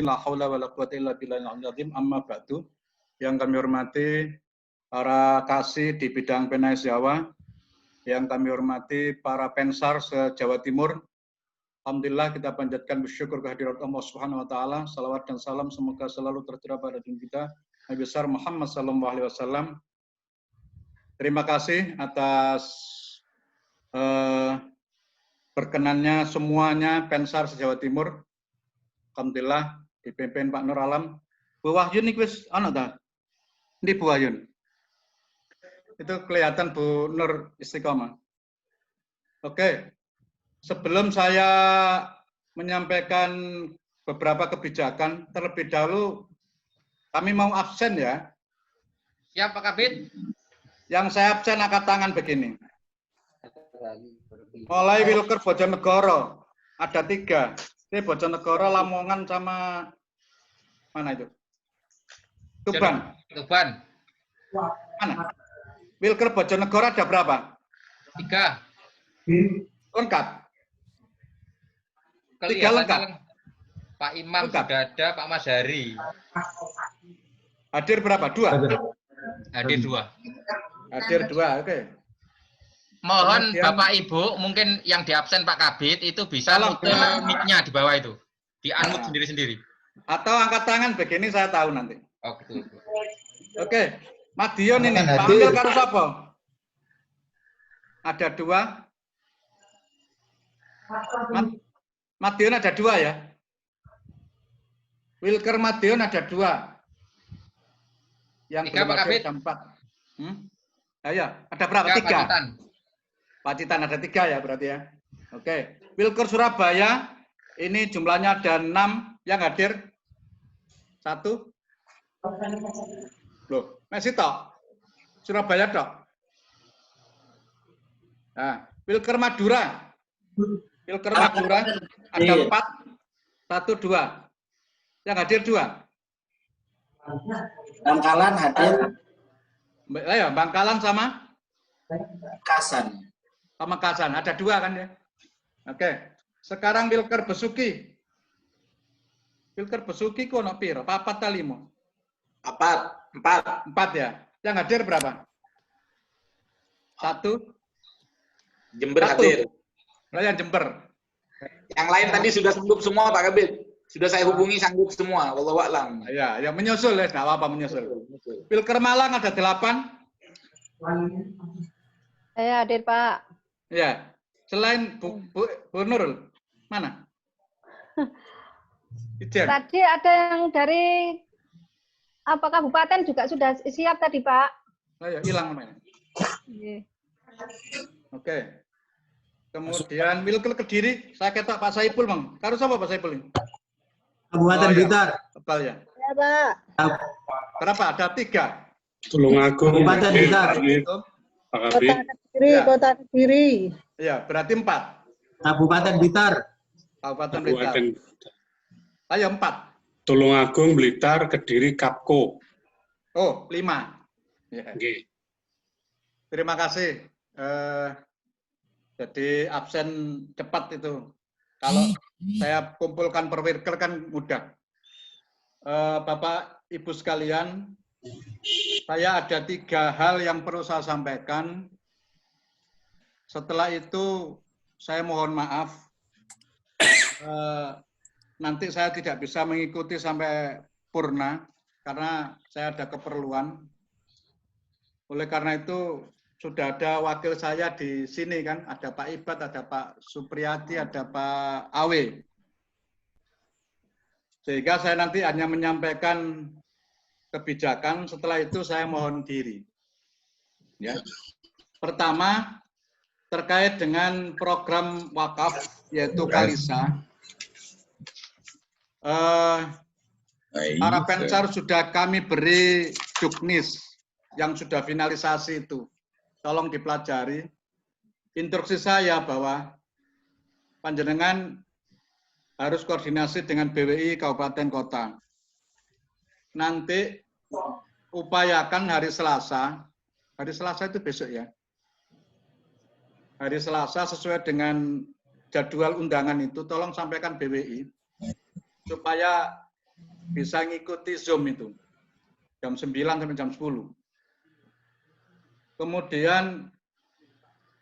La haula wala quwwata illa billahil azim. Amma ba'du. Yang kami hormati para kasih di bidang Penais Jawa, yang kami hormati para pensar se-Jawa Timur. Alhamdulillah kita panjatkan bersyukur kehadirat Allah Subhanahu wa taala. Salawat dan salam semoga selalu tercurah pada diri kita Nabi besar Muhammad sallallahu alaihi wasallam. Terima kasih atas berkenannya semuanya pensar se-Jawa Timur. Alhamdulillah dipimpin Pak Nur Alam. Bu Wahyun ini wis ana ta? Ini Bu Wahyun. Itu kelihatan Bu Nur istiqomah. Oke. Sebelum saya menyampaikan beberapa kebijakan, terlebih dahulu kami mau absen ya. Siap Pak Kabid. Yang saya absen angkat tangan begini. Mulai Wilker Bojonegoro ada 3. Ini Bojonegoro, Lamongan sama mana itu? Tuban. Tuban. Mana? Wilker Bojonegoro ada berapa? 3. Lengkap. 3 lengkap. Pak Imam lengkap. Sudah ada, Pak Mas Hari. Hadir berapa? 2? Hadir 2. Hadir 2, oke. Mohon kemudian, Bapak Ibu, mungkin yang diabsen Pak Kabid itu bisa mute mic-nya di bawah itu. Di-unmute sendiri-sendiri. Atau angkat tangan begini saya tahu nanti. Oh, gitu. Oke. Madiun ini, panggil karo sapa? Ada 2. Madiun ada 2 ya? Wilker Madiun ada 2. Yang 3 Pak Kabid. 4. Ya, ada berapa? 3. Pacitan ada 3 ya berarti ya. Oke. Wilker Surabaya ini jumlahnya ada 6 yang hadir. 1. Loh, masih tok. Surabaya tok. Nah, Wilker Madura. Wilker Madura ada 4. 1, 2. Yang hadir 2. Bangkalan hadir. Ayo, Bangkalan sama Kasan. Sama Kasan, ada 2 kan ya? Oke. Sekarang Wilker Besuki. Wilker Besuki ku ono piro? 4 ta 5? 4 ya. Yang hadir berapa? 1. Jember hadir. Yang Jember. Yang lain tadi sudah sanggup semua Pak Kabid. Sudah saya hubungi sanggup semua. Wallahu a'lam. Ya, yang menyusul ya, enggak apa-apa menyusul. Wilker Malang ada 8. Saya hadir, Pak. Ya. Selain Bu Nurul, mana? Ijen. Tadi ada yang dari apa kabupaten juga sudah siap tadi, Pak. Ayo, hilang namanya. Oke. Kemudian Wilker Kediri, saya ketok Pak Saipul, Bang. Karo sapa Pak Saipul ini? Kabupaten Blitar. Tebal ya. Ya, Pak. Berapa? Ada 3. Tulungagung. Kabupaten Blitar. Kota Kediri, ya. Kota Kediri. Iya, berarti 4. Kabupaten Blitar. Kabupaten Blitar. Ayo 4. Tulungagung, Blitar, Kediri, Kapko. Oh, 5. Ya. Okay. Terima kasih. Jadi absen cepat itu. Kalau saya kumpulkan perwirker kan mudah. Bapak, Ibu sekalian, saya ada 3 hal yang perlu saya sampaikan. Setelah itu saya mohon maaf. Nanti saya tidak bisa mengikuti sampai purna karena saya ada keperluan. Oleh karena itu sudah ada wakil saya di sini kan, ada Pak Ibad, ada Pak Supriyadi, ada Pak Awe. Sehingga saya nanti hanya menyampaikan kebijakan, setelah itu saya mohon diri. Ya. Pertama, terkait dengan program wakaf, yaitu Kalisa. Para pensar sudah kami beri juknis yang sudah finalisasi itu. Tolong dipelajari. Instruksi saya bahwa panjenengan harus koordinasi dengan BWI Kabupaten Kota. Nanti upayakan hari Selasa itu besok ya. Hari Selasa sesuai dengan jadwal undangan itu, tolong sampaikan BWI supaya bisa ngikuti Zoom itu. Jam 9 sampai jam 10. Kemudian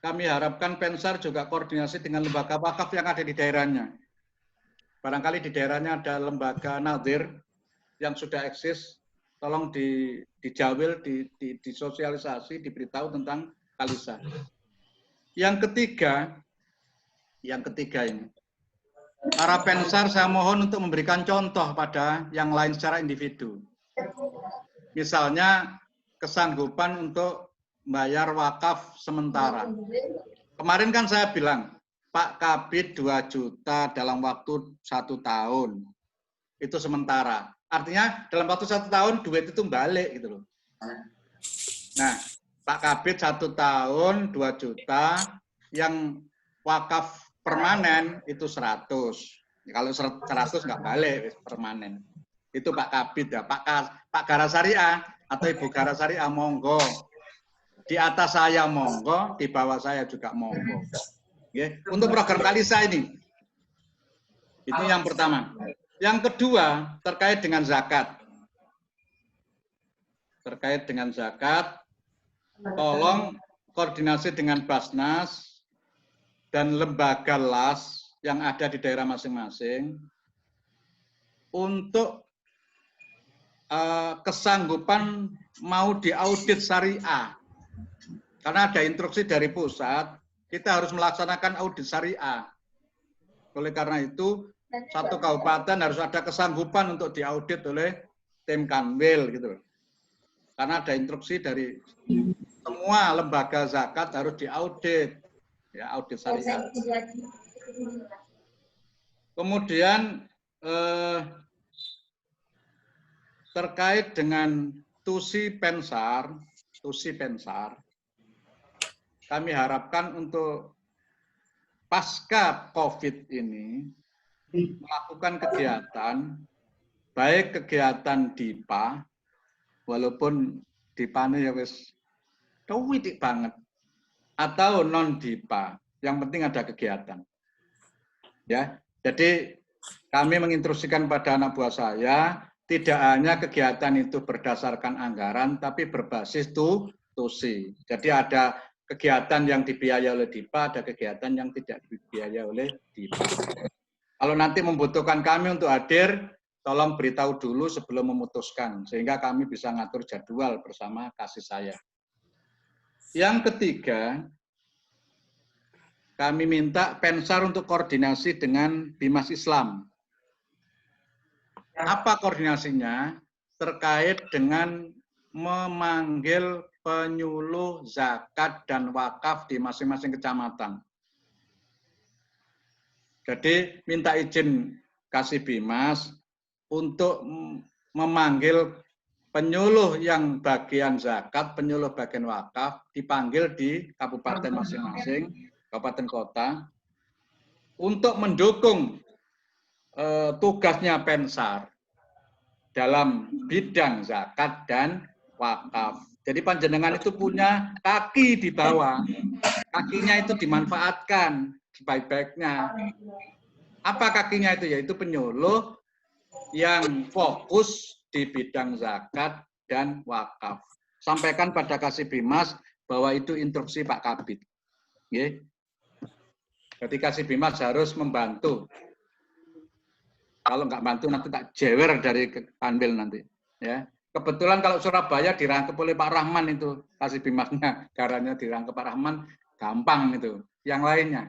kami harapkan Pensar juga koordinasi dengan lembaga wakaf yang ada di daerahnya. Barangkali di daerahnya ada lembaga nadir yang sudah eksis, tolong dijawil, disosialisasi, diberitahu tentang Kalisa. Yang ketiga ini, para Pensar saya mohon untuk memberikan contoh pada yang lain secara individu. Misalnya kesanggupan untuk bayar wakaf sementara. Kemarin kan saya bilang, Pak Kabid 2 juta dalam waktu 1 tahun. Itu sementara. Artinya dalam waktu 1 tahun duit itu balik gitu loh. Nah, Pak Kabid 1 tahun 2 juta, yang wakaf permanen itu 100. Kalau 100 nggak balik permanen. Itu Pak Kabid ya. Pak Gara Syariah atau Ibu Gara Syariah monggo. Di atas saya monggo, di bawah saya juga monggo. Ya, untuk program Kalisa ini. Itu yang pertama. Yang kedua, terkait dengan zakat. Terkait dengan zakat, tolong koordinasi dengan Basnas dan lembaga LAS yang ada di daerah masing-masing untuk kesanggupan mau diaudit syariah. Karena ada instruksi dari pusat, kita harus melaksanakan audit syariah. Oleh karena itu, satu kabupaten harus ada kesanggupan untuk diaudit oleh tim Kanwil gitu. Karena ada instruksi dari semua lembaga zakat harus diaudit, ya audit syariah. Kemudian terkait dengan tusi Pensar, kami harapkan untuk pasca COVID ini melakukan kegiatan, baik kegiatan DIPA, walaupun DIPA ini ya wis widik banget, atau non DIPA, yang penting ada kegiatan. Ya, jadi kami menginstruksikan pada anak buah saya, tidak hanya kegiatan itu berdasarkan anggaran, tapi berbasis tusi. Jadi ada kegiatan yang dibiayai oleh DIPA, ada kegiatan yang tidak dibiayai oleh DIPA. Kalau nanti membutuhkan kami untuk hadir, tolong beritahu dulu sebelum memutuskan, sehingga kami bisa ngatur jadwal bersama kasih saya. Yang ketiga, kami minta Pensar untuk koordinasi dengan Bimas Islam. Apa koordinasinya? Terkait dengan memanggil penyuluh zakat dan wakaf di masing-masing kecamatan. Jadi minta izin Kasih Bimas untuk memanggil penyuluh yang bagian zakat, penyuluh bagian wakaf, dipanggil di kabupaten masing-masing, kabupaten kota, untuk mendukung tugasnya Pensar dalam bidang zakat dan wakaf. Jadi panjenengan itu punya kaki di bawah, kakinya itu dimanfaatkan sebaik-baiknya. Apa kakinya itu? Yaitu penyuluh yang fokus di bidang zakat dan wakaf. Sampaikan pada Kasih Bimas bahwa itu instruksi Pak Kabid. Jadi Kasih Bimas harus membantu. Kalau nggak bantu nanti tak jewer dari Kanwil nanti. Ya. Kebetulan kalau Surabaya dirangkep oleh Pak Rahman itu, Kasih Bimasnya, garanya dirangkep Pak Rahman, gampang itu. Yang lainnya.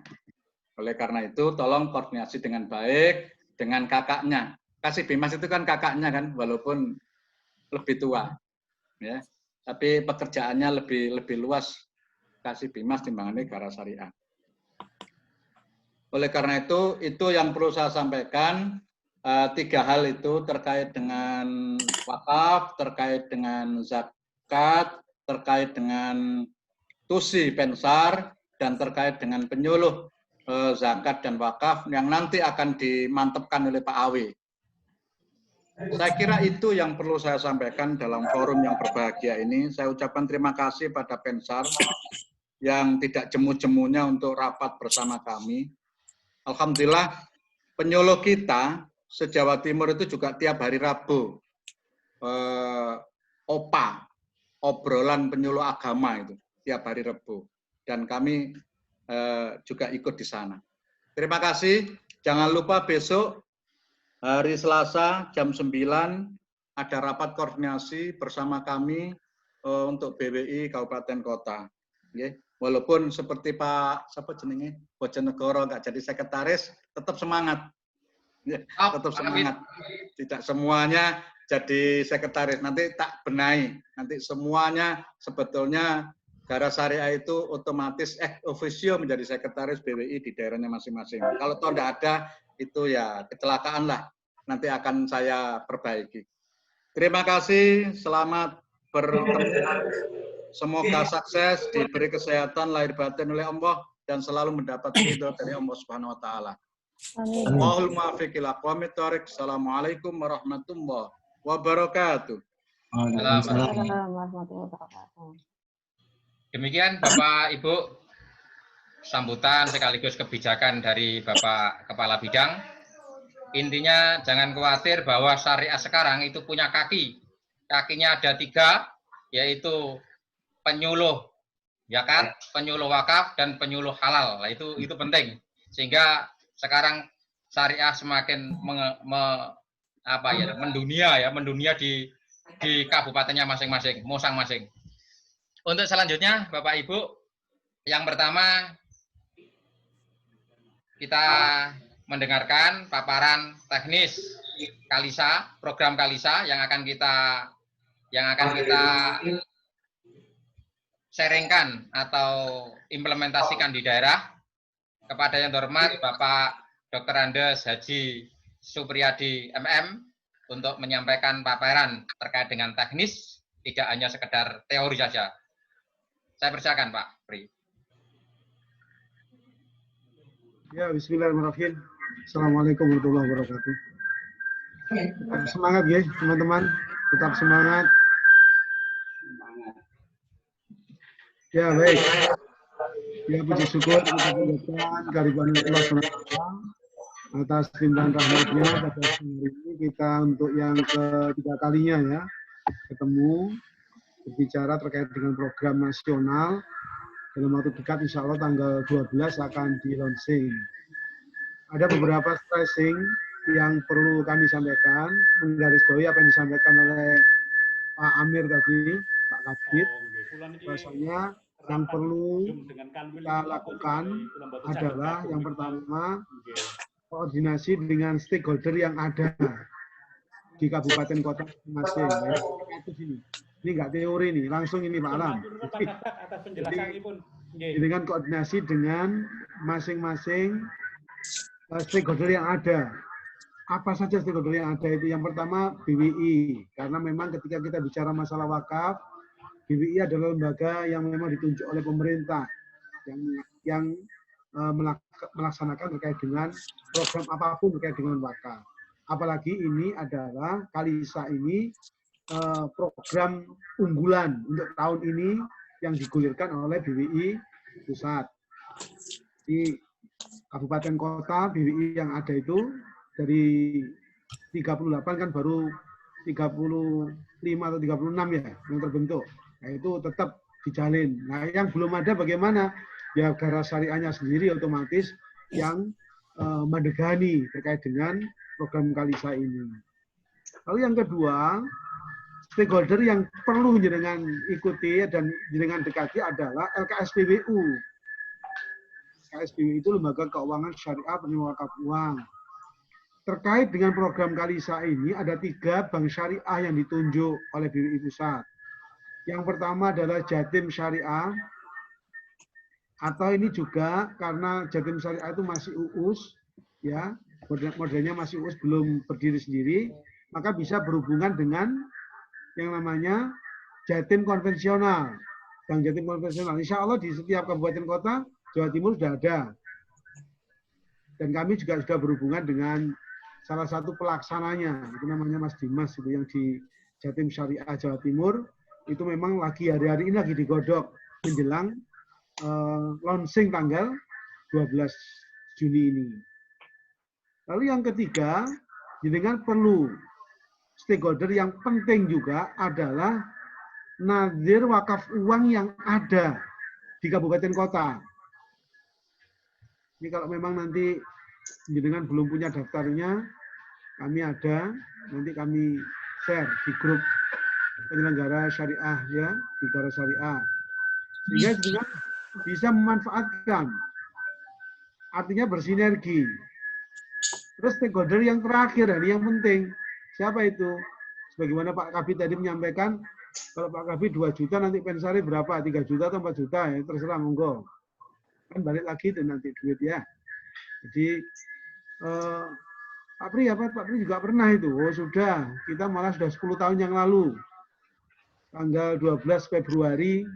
Oleh karena itu, tolong koordinasi dengan baik dengan kakaknya. Kasih Bimas itu kan kakaknya kan, walaupun lebih tua. Ya. Tapi pekerjaannya lebih luas Kasih Bimas timbangannya Gara Syariah. Oleh karena itu yang perlu saya sampaikan. 3 hal itu terkait dengan wakaf, terkait dengan zakat, terkait dengan tusi Pensar, dan terkait dengan penyuluh zakat dan wakaf yang nanti akan dimantapkan oleh Pak Awi. Saya kira itu yang perlu saya sampaikan dalam forum yang berbahagia ini. Saya ucapkan terima kasih pada Pensar yang tidak jemu-jemunya untuk rapat bersama kami. Alhamdulillah penyuluh kita se-Jawa Timur itu juga tiap hari Rabu OPA, obrolan penyuluh agama itu tiap hari Rabu, dan kami juga ikut di sana. Terima kasih. Jangan lupa besok hari Selasa jam 9 ada rapat koordinasi bersama kami untuk BWI Kabupaten Kota. Okay. Walaupun seperti Pak siapa jenenge Bojonegoro nggak jadi sekretaris, tetap semangat. Tetap semangat. Tidak semuanya jadi sekretaris. Nanti tak benahi. Nanti semuanya sebetulnya Gara Syariah itu otomatis officio menjadi sekretaris BWI di daerahnya masing-masing. Kalau toh tidak ada, itu ya kecelakaan lah. Nanti akan saya perbaiki. Terima kasih. Selamat bertemu. Semoga sukses, diberi kesehatan lahir batin oleh Allah dan selalu mendapat ridho dari Allah Subhanahu wa taala. Allahul muwaffiq ila aqwamit thoriq. Assalamualaikum warahmatullahi wabarakatuh. Waalaikumsalam warahmatullahi wabarakatuh. Demikian Bapak Ibu sambutan sekaligus kebijakan dari Bapak Kepala Bidang. Intinya jangan khawatir bahwa syariah sekarang itu punya kaki. Kakinya ada 3, yaitu penyuluh zakat, penyuluh wakaf, dan penyuluh halal. Nah, itu penting. Sehingga sekarang syariah semakin mendunia di kabupatennya masing-masing, masing-masing. Untuk selanjutnya, Bapak Ibu, yang pertama kita mendengarkan paparan teknis Kalisa, program Kalisa yang akan kita sharingkan atau implementasikan di daerah. Kepada yang terhormat Bapak Dr. Andes Haji Supriyadi MM untuk menyampaikan paparan terkait dengan teknis, tidak hanya sekedar teori saja. Saya persilakan Pak Pri. Ya, bismillahirrahmanirrahim. Assalamualaikum warahmatullahi wabarakatuh. Tetap semangat ya teman-teman, tetap semangat. Ya baik. Ya puji syukur kita panjatkan kehadiran Allah SWT atas limpahan rahmatnya pada hari ini kita untuk yang ketiga kalinya ya ketemu berbicara terkait dengan program nasional. Dalam waktu dekat insya Allah tanggal 12 akan di launching. Ada beberapa stressing yang perlu kami sampaikan, menggarisbawahi apa yang disampaikan oleh Pak Amir tadi, Pak Kabid. Bahwasanya yang perlu kita lakukan adalah yang pertama koordinasi dengan stakeholder yang ada di kabupaten kota masing-masing. Ini enggak teori nih, langsung ini Pak Alam. Jadi, dengan koordinasi dengan masing-masing stakeholder yang ada. Apa saja stakeholder yang ada itu? Yang pertama BWI, karena memang ketika kita bicara masalah wakaf, BWI adalah lembaga yang memang ditunjuk oleh pemerintah yang melaksanakan terkait dengan program apapun terkait dengan wakaf. Apalagi ini adalah Kalisa ini program unggulan untuk tahun ini yang digulirkan oleh BWI Pusat. Di kabupaten kota BWI yang ada itu dari 38 kan baru 35 atau 36 ya yang terbentuk. Nah, itu tetap dijalin. Nah, yang belum ada bagaimana? Ya Gara Syariahnya sendiri otomatis yang mendegani terkait dengan program Kalisa ini. Lalu yang kedua, stakeholder yang perlu jenengan ikuti dan jenengan dekati adalah LKSPWU. LKSPWU itu lembaga keuangan syariah penyuluh wakaf uang. Terkait dengan program Kalisa ini ada 3 bank syariah yang ditunjuk oleh BWI Pusat. Yang pertama adalah Jatim Syariah, atau ini juga karena Jatim Syariah itu masih UUS, ya modelnya masih UUS belum berdiri sendiri, maka bisa berhubungan dengan yang namanya Jatim konvensional, Bank Jatim konvensional. Insya Allah di setiap kabupaten kota Jawa Timur sudah ada, dan kami juga sudah berhubungan dengan salah satu pelaksananya, itu namanya Mas Dimas, itu yang di Jatim Syariah Jawa Timur. Itu memang lagi hari-hari ini lagi digodok menjelang launching tanggal 12 Juni ini. Lalu yang ketiga, jenengan perlu stakeholder yang penting juga adalah nazir wakaf uang yang ada di kabupaten kota. Ini kalau memang nanti jenengan belum punya daftarnya, kami ada, nanti kami share di grup penyelenggara syariah ya, di Gara Syariah. Sehingga jenengan bisa memanfaatkan. Artinya bersinergi. Terus stakeholder yang terakhir, ini yang penting. Siapa itu? Sebagaimana Pak Kabid tadi menyampaikan, kalau Pak Kabid 2 juta, nanti pensari berapa? 3 juta atau 4 juta? Ya, terserah, monggo. Kan balik lagi itu nanti duit ya. Jadi, Pak Pri juga pernah itu. Oh sudah, kita malah sudah 10 tahun yang lalu. Tanggal 12 Februari,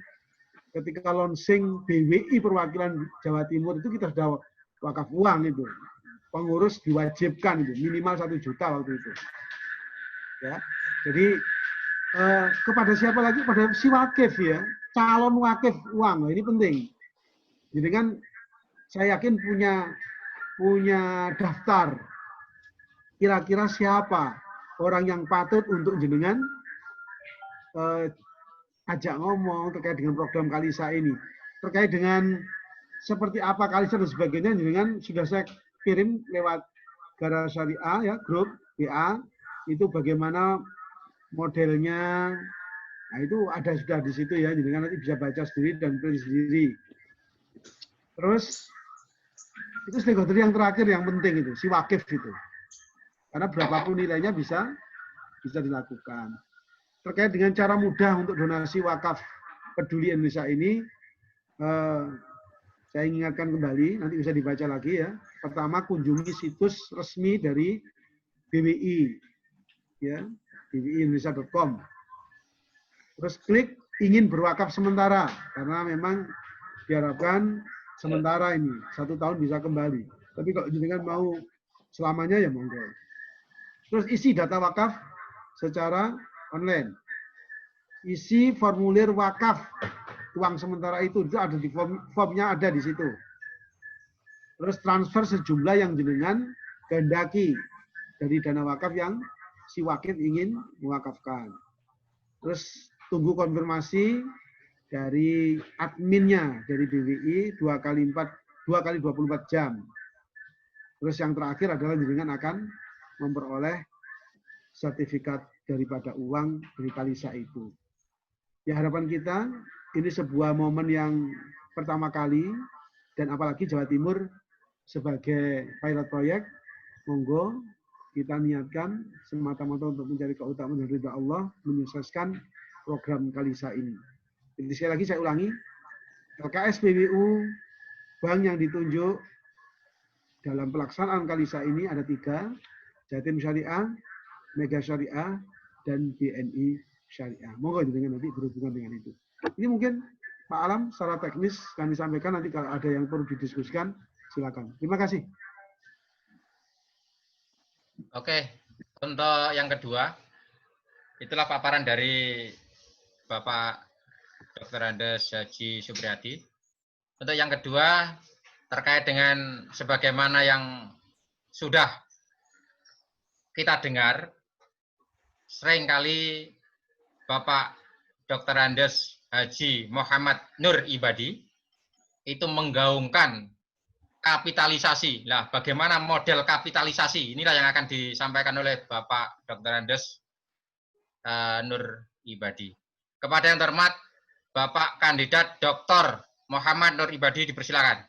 ketika launching BWI perwakilan Jawa Timur, itu kita sudah wakaf uang itu. Pengurus diwajibkan itu, minimal 1 juta waktu itu. Ya, jadi kepada siapa lagi? Pada si wakif ya, calon wakif uang. Nah, ini penting. Jadi kan saya yakin punya daftar. Kira-kira siapa orang yang patut untuk jenengan ajak ngomong terkait dengan program Kalisa ini. Terkait dengan seperti apa Kalisa dan sebagainya, jenengan sudah saya kirim lewat Gara Syariah ya, grup WA. Itu bagaimana modelnya. Nah, itu ada sudah di situ ya, jenengan nanti bisa baca sendiri dan print sendiri. Terus itu stakeholder yang terakhir yang penting itu, si wakif itu. Karena berapapun nilainya bisa dilakukan. Terkait dengan cara mudah untuk donasi wakaf Peduli Indonesia ini, saya ingatkan kembali, nanti bisa dibaca lagi ya. Pertama, kunjungi situs resmi dari BWI, ya, bwi-indonesia.com. Terus klik ingin berwakaf sementara, karena memang diharapkan sementara ini, 1 tahun bisa kembali. Tapi kalau jenengan mau selamanya ya monggo. Terus isi data wakaf secara online. Isi formulir wakaf uang sementara itu ada di formnya ada di situ. Terus transfer sejumlah yang jenengan kehendaki dari dana wakaf yang si wakif ingin mewakafkan. Terus tunggu konfirmasi dari adminnya dari BWI 2 kali 24 jam. Terus yang terakhir adalah jenengan akan memperoleh sertifikat daripada uang dari Kalisa itu. Ya, harapan kita ini sebuah momen yang pertama kali, dan apalagi Jawa Timur sebagai pilot proyek, monggo kita niatkan semata-mata untuk mencari keutamaan dan ridha Allah, menyukseskan program Kalisa ini. Jadi sekali lagi saya ulangi, LKS PWU, bank yang ditunjuk dalam pelaksanaan Kalisa ini ada 3, Jatim Syariah, Mega Syariah, dan BNI Syariah. Monggo dengan nanti berhubungan dengan itu. Ini mungkin Pak Alam secara teknis kami sampaikan, nanti kalau ada yang perlu didiskusikan silakan. Terima kasih. Oke, untuk yang kedua, itulah paparan dari Bapak Dr. Andes Haji Supriyadi. Untuk yang kedua, terkait dengan sebagaimana yang sudah kita dengar, seringkali Bapak Dr. Andes Haji Muhammad Nur Ibadi itu menggaungkan kapitalisasi. Nah, bagaimana model kapitalisasi? Inilah yang akan disampaikan oleh Bapak Dr. Andes Nur Ibadi. Kepada yang terhormat Bapak Kandidat Dr. Muhammad Nur Ibadi, dipersilakan.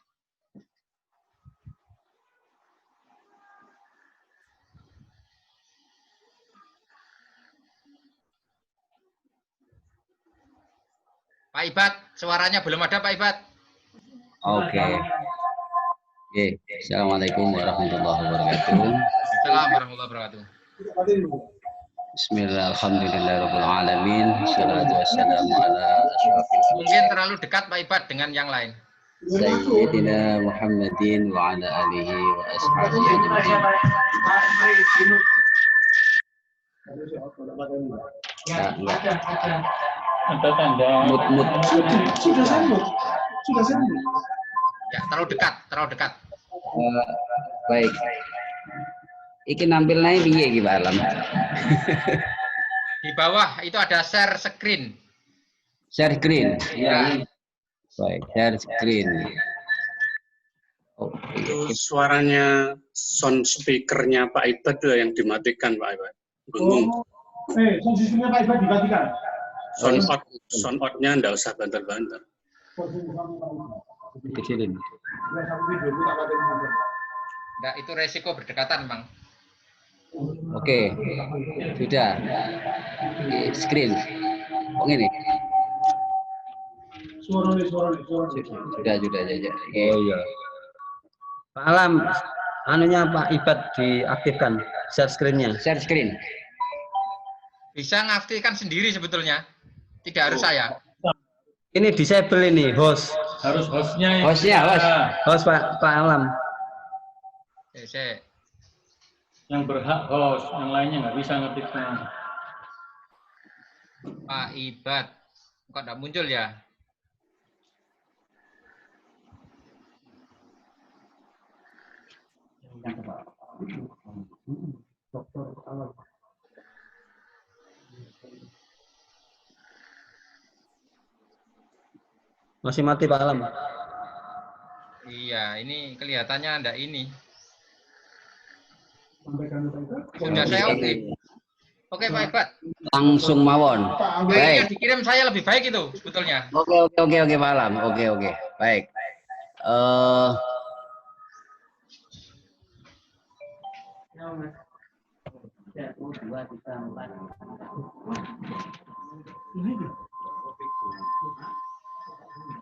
Pak Ibad, suaranya belum ada Pak Ibad. Oke. Oke. Assalamualaikum warahmatullahi wabarakatuh. Assalamualaikum warahmatullahi wabarakatuh. Bismillah, alhamdulillahirabbil alamin. Wassalatu wassalamu ala asyrafil Mungkin terlalu dekat Pak Ibad dengan yang lain. Sayyidina Muhammadin wa ala alihi wa ashabihi ajma'in. Ada tanda Mut. Sudah sambut. Ya, terlalu dekat. Baik. Iki nampilnya piye iki Pak Alam? Di bawah itu ada share screen. Share screen. Ya. Baik, share screen. Oke. Itu suaranya sound speakernya Pak Ibad tuh yang dimatikan Pak Ibad. Bingung. Sound sistemnya Pak Ibad dimatikan. Sound out-nya enggak usah banter-banter. Kecilin. Nah, itu resiko berdekatan, Bang. Oke. Sudah. Screen. Oh ini. Sudah. Oke. Oh iya. Pak Alam, anunya Pak Ibad diaktifkan share screen-nya. Share screen. Bisa ngaktifkan sendiri sebetulnya. Tidak harus saya. Ini disable ini host. Harus hostnya. Hostnya, host. Host Pak Alam. Yang berhak host, yang lainnya nggak bisa ngetiknya. Pak Ibad, kok nggak muncul ya? Masih mati Pak Alam. Iya, ini kelihatannya ndak ini. Sudah saya oke. Oke Pak Ibad. Langsung mawon. Baik. Baik. Dikirim saya lebih baik itu sebetulnya. Oke Pak Alam. Oke. Baik.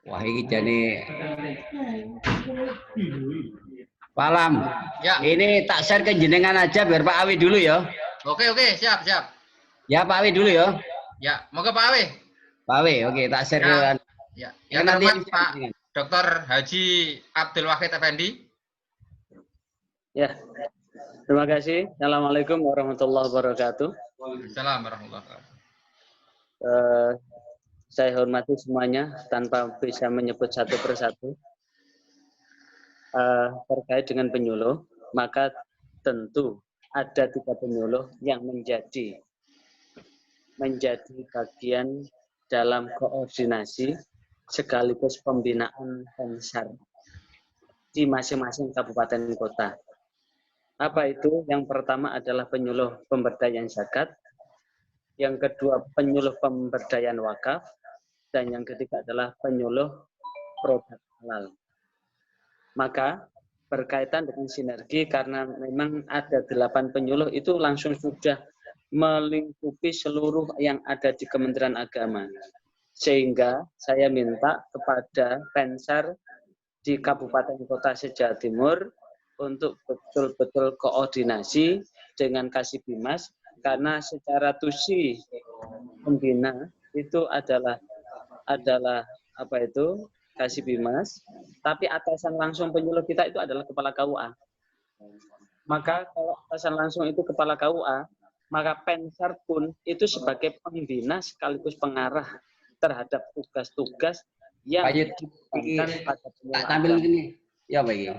Wah, ini jadi Pak Alam. Ya. Ini tak share ke jenengan aja biar Pak Awi dulu ya. Oke, siap. Ya Pak Awi dulu ya. Ya, moga Pak Awe. Pak Awi, oke tak share Ya. ke Ya, Ya, yang nanti terhormat Pak Dr. Haji Abdul Wahid Effendi. Ya, terima kasih. Assalamualaikum warahmatullahi wabarakatuh. Waalaikumsalam warahmatullahi wabarakatuh. Saya hormati semuanya tanpa bisa menyebut satu persatu. Terkait dengan penyuluh, maka tentu ada 3 penyuluh yang menjadi bagian dalam koordinasi sekaligus pembinaan Pensar di masing-masing kabupaten kota. Apa itu? Yang pertama adalah penyuluh pemberdayaan zakat, yang kedua penyuluh pemberdayaan wakaf, dan yang ketiga adalah penyuluh produk halal. Maka berkaitan dengan sinergi karena memang ada 8 penyuluh itu langsung sudah melingkupi seluruh yang ada di Kementerian Agama. Sehingga saya minta kepada Pensar di Kabupaten Kota se-Jawa Timur untuk betul-betul koordinasi dengan Kasibimas karena secara tusi pembina itu adalah apa itu Kasibimas, tapi atasan langsung penyuluh kita itu adalah Kepala KUA. Maka kalau atasan langsung itu Kepala KUA, maka Pensar pun itu sebagai pembina sekaligus pengarah terhadap tugas-tugas yang diberikan pada tak tampil ini. Ya Pak iki.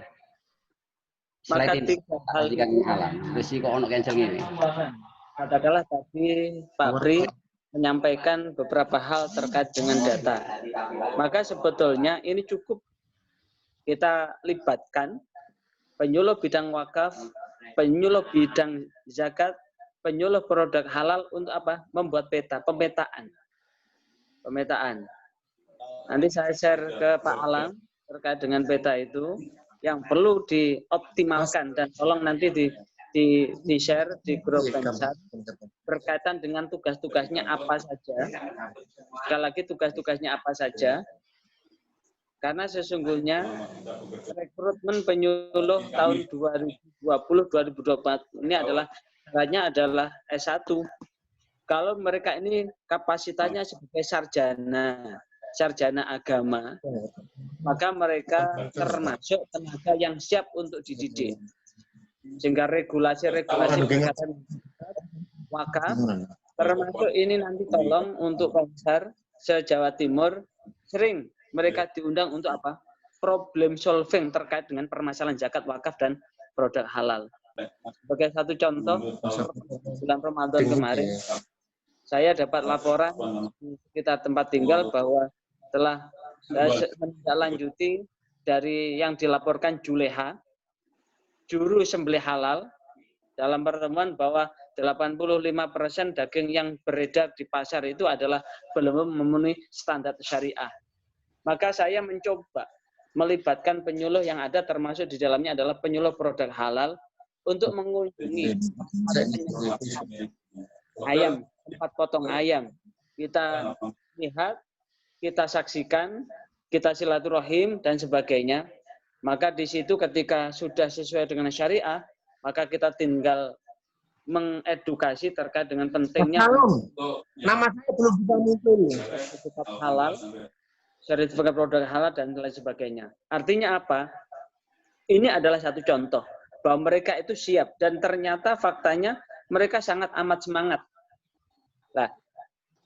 Maka Slide ini. 3 hal Jika ini salah. Risiko ono cancel ini. adalah tadi Pak Pri menyampaikan beberapa hal terkait dengan data. Maka sebetulnya ini cukup kita libatkan penyuluh bidang wakaf, penyuluh bidang zakat, penyuluh produk halal untuk apa? Membuat peta, pemetaan. Nanti saya share ke Pak Alam terkait dengan peta itu yang perlu dioptimalkan dan tolong nanti di share di grup Pensar berkaitan dengan tugas-tugasnya apa saja. Sekali lagi tugas-tugasnya apa saja. Karena sesungguhnya rekrutmen penyuluh tahun 2020-2024 ini caranya adalah S1. Kalau mereka ini kapasitasnya sebagai sarjana agama, maka mereka termasuk tenaga yang siap untuk dididik. Sehingga regulasi-regulasi berkaitan wakaf, termasuk ini nanti tolong untuk Pensar se-Jawa Timur, sering mereka diundang untuk apa? Problem solving terkait dengan permasalahan zakat, wakaf, dan produk halal. Sebagai satu contoh, bulan Ramadan kemarin, saya dapat laporan di sekitar tempat tinggal bahwa telah menindaklanjuti dari yang dilaporkan Juleha, juru sembelih halal, dalam pertemuan bahwa 85% daging yang beredar di pasar itu adalah belum memenuhi standar syariah. Maka saya mencoba melibatkan penyuluh yang ada, termasuk di dalamnya adalah penyuluh produk halal, untuk mengunjungi ayam, tempat potong ayam. Kita lihat, kita saksikan, kita silaturahim, dan sebagainya. Maka di situ ketika sudah sesuai dengan syariah, maka kita tinggal mengedukasi terkait dengan pentingnya nama saya belum bisa muncul. sertifikat halal, sertifikat produk halal, dan lain sebagainya. Artinya apa? Ini adalah satu contoh bahwa mereka itu siap, dan ternyata faktanya mereka sangat amat semangat. Nah,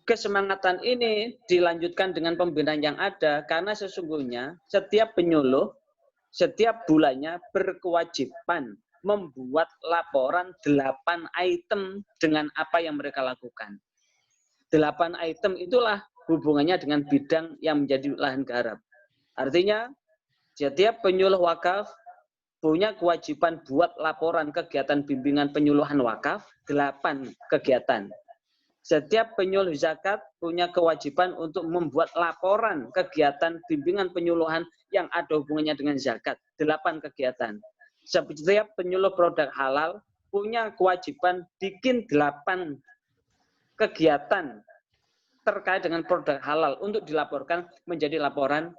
kesemangatan ini dilanjutkan dengan pembinaan yang ada, karena sesungguhnya setiap penyuluh setiap bulannya berkewajiban membuat laporan 8 item dengan apa yang mereka lakukan. 8 item itulah hubungannya dengan bidang yang menjadi lahan garap. Artinya, setiap penyuluh wakaf punya kewajiban buat laporan kegiatan bimbingan penyuluhan wakaf, 8 kegiatan. Setiap penyuluh zakat punya kewajiban untuk membuat laporan kegiatan bimbingan penyuluhan yang ada hubungannya dengan zakat, 8 kegiatan. Setiap penyuluh produk halal punya kewajiban bikin 8 kegiatan terkait dengan produk halal untuk dilaporkan menjadi laporan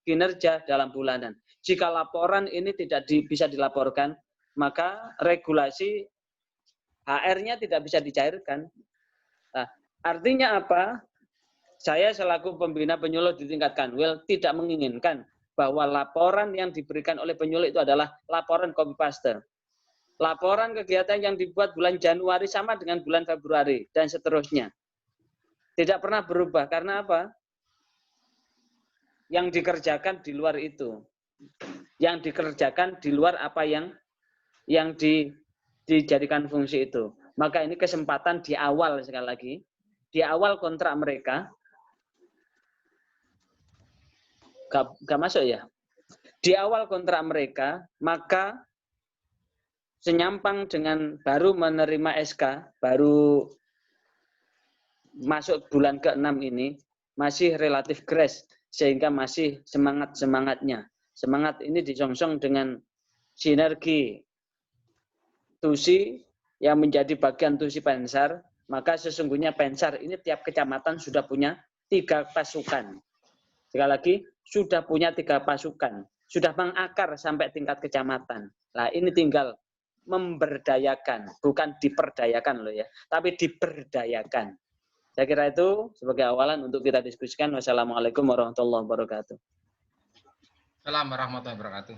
kinerja dalam bulanan. Jika laporan ini tidak bisa dilaporkan, maka regulasi HR-nya tidak bisa dicairkan. Nah, artinya apa? Saya selaku pembina penyuluh di tingkat Kanwil tidak menginginkan bahwa laporan yang diberikan oleh penyuluh itu adalah laporan copy paste. Laporan kegiatan yang dibuat bulan Januari sama dengan bulan Februari dan seterusnya. Tidak pernah berubah. Karena apa? Yang dikerjakan di luar itu. Yang dikerjakan di luar apa yang dijadikan fungsi itu. Maka ini kesempatan di awal, sekali lagi, di awal kontrak mereka, gak masuk ya? Di awal kontrak mereka, maka senyampang dengan baru menerima SK, baru masuk bulan ke-6 ini, masih relatif grace, sehingga masih semangat-semangatnya. Semangat ini disongsong dengan sinergi TUSI, yang menjadi bagian TUSI Pensar, maka sesungguhnya Pensar ini tiap kecamatan sudah punya 3 pasukan. Sekali lagi, sudah punya 3 pasukan. Sudah mengakar sampai tingkat kecamatan. Nah, ini tinggal memberdayakan, bukan diperdayakan loh ya, tapi diberdayakan. Saya kira itu sebagai awalan untuk kita diskusikan. Wassalamualaikum warahmatullahi wabarakatuh. Assalamualaikum warahmatullahi wabarakatuh.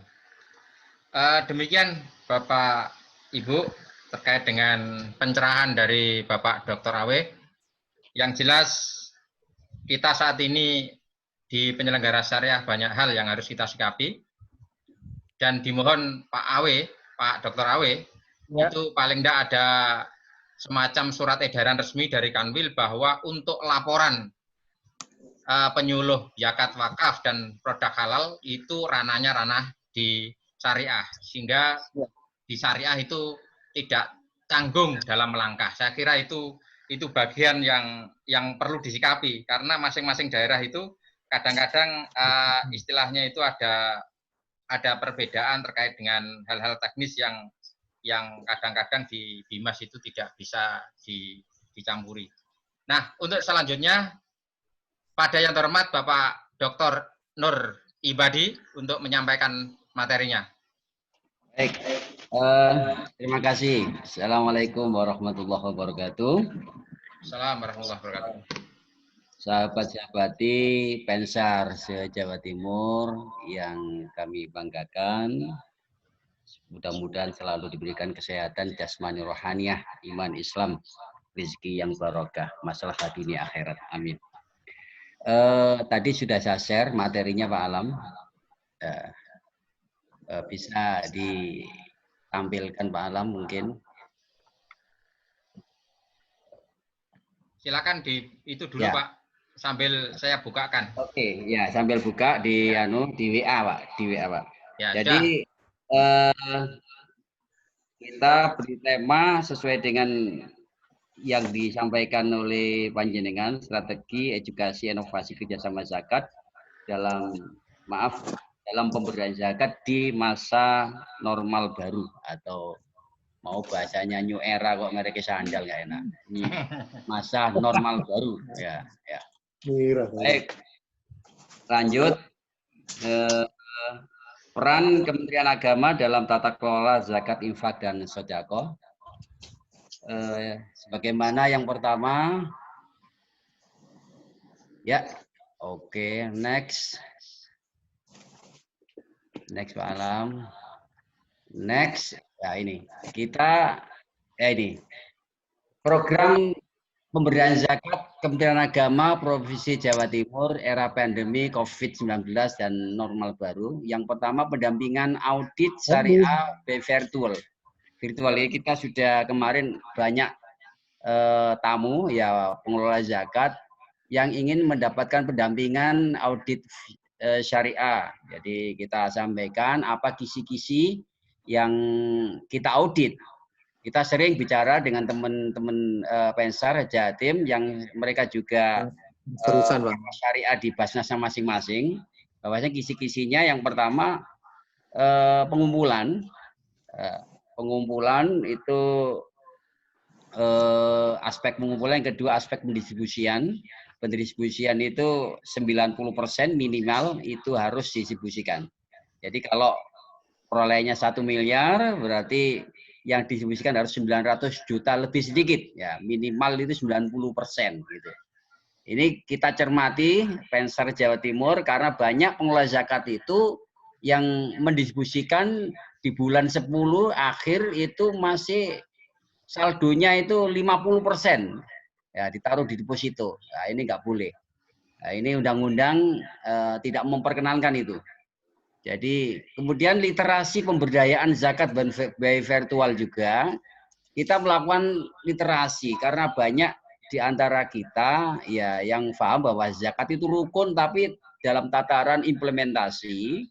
Demikian Bapak Ibu terkait dengan pencerahan dari Bapak Dr. Awe. Yang jelas kita saat ini di penyelenggara syariah banyak hal yang harus kita sikapi. Dan dimohon Pak Awe, Pak Dr. Awe, ya, itu paling tidak ada semacam surat edaran resmi dari Kanwil bahwa untuk laporan penyuluh zakat wakaf dan produk halal itu ranahnya ranah di syariah. Sehingga di syariah itu tidak tanggung dalam melangkah. Saya kira itu bagian yang perlu disikapi, karena masing-masing daerah itu kadang-kadang istilahnya itu ada perbedaan terkait dengan hal-hal teknis yang kadang-kadang di Bimas itu tidak bisa dicampuri. Nah, untuk selanjutnya pada yang terhormat Bapak Dr. Nur Ibadi untuk menyampaikan materinya. Baik. Terima kasih. Assalamualaikum warahmatullahi wabarakatuh. Assalamualaikum warahmatullahi wabarakatuh. Sahabat-sahabati Pensar se-Jawa Timur yang kami banggakan, mudah-mudahan selalu diberikan kesehatan jasmani rohaniah, iman Islam, rezeki yang barokah, masalah dunia akhirat. Amin. Tadi sudah saya share materinya Pak Alam. Bisa tampilkan Pak Alam mungkin. Silakan itu dulu Ya. Pak, sambil saya bukakan. Oke, ya sambil buka di di WA Pak, di WA Pak. Ya, Jadi kita beri tema sesuai dengan yang disampaikan oleh panjenengan, strategi edukasi inovasi kerjasama zakat dalam pemberian zakat di masa normal baru, atau mau bahasanya new era kok mereka sandal nggak enak. Masa normal baru, ya. Baik, lanjut. Peran Kementerian Agama dalam tata kelola zakat, infak, dan sedekah. Sebagaimana yang pertama, ya, oke, next Pak Alam, next, ya ini kita, ini program pemberian zakat Kementerian Agama Provinsi Jawa Timur era pandemi COVID-19 dan normal baru. Yang pertama, pendampingan audit syariah virtual. Ini kita sudah kemarin banyak tamu ya pengelola zakat yang ingin mendapatkan pendampingan audit syariah. Jadi kita sampaikan apa kisi-kisi yang kita audit. Kita sering bicara dengan teman-teman Pensar Jatim yang mereka juga syariah di Basnasnya masing-masing. Bahwasanya kisi-kisinya yang pertama pengumpulan itu aspek pengumpulan, yang kedua aspek pendistribusian. Pendistribusian itu 90% minimal itu harus didistribusikan. Jadi kalau perolehannya 1 miliar berarti yang didistribusikan harus 900 juta lebih sedikit, ya minimal itu 90% gitu. Ini kita cermati Pensar Jawa Timur karena banyak pengelola zakat itu yang mendistribusikan di bulan 10 akhir itu masih saldonya itu 50%, ya ditaruh di deposito. Nah, ini nggak boleh. Nah, ini undang-undang tidak memperkenankan itu. Jadi kemudian literasi pemberdayaan zakat by virtual juga kita melakukan literasi karena banyak di antara kita ya yang paham bahwa zakat itu rukun, tapi dalam tataran implementasi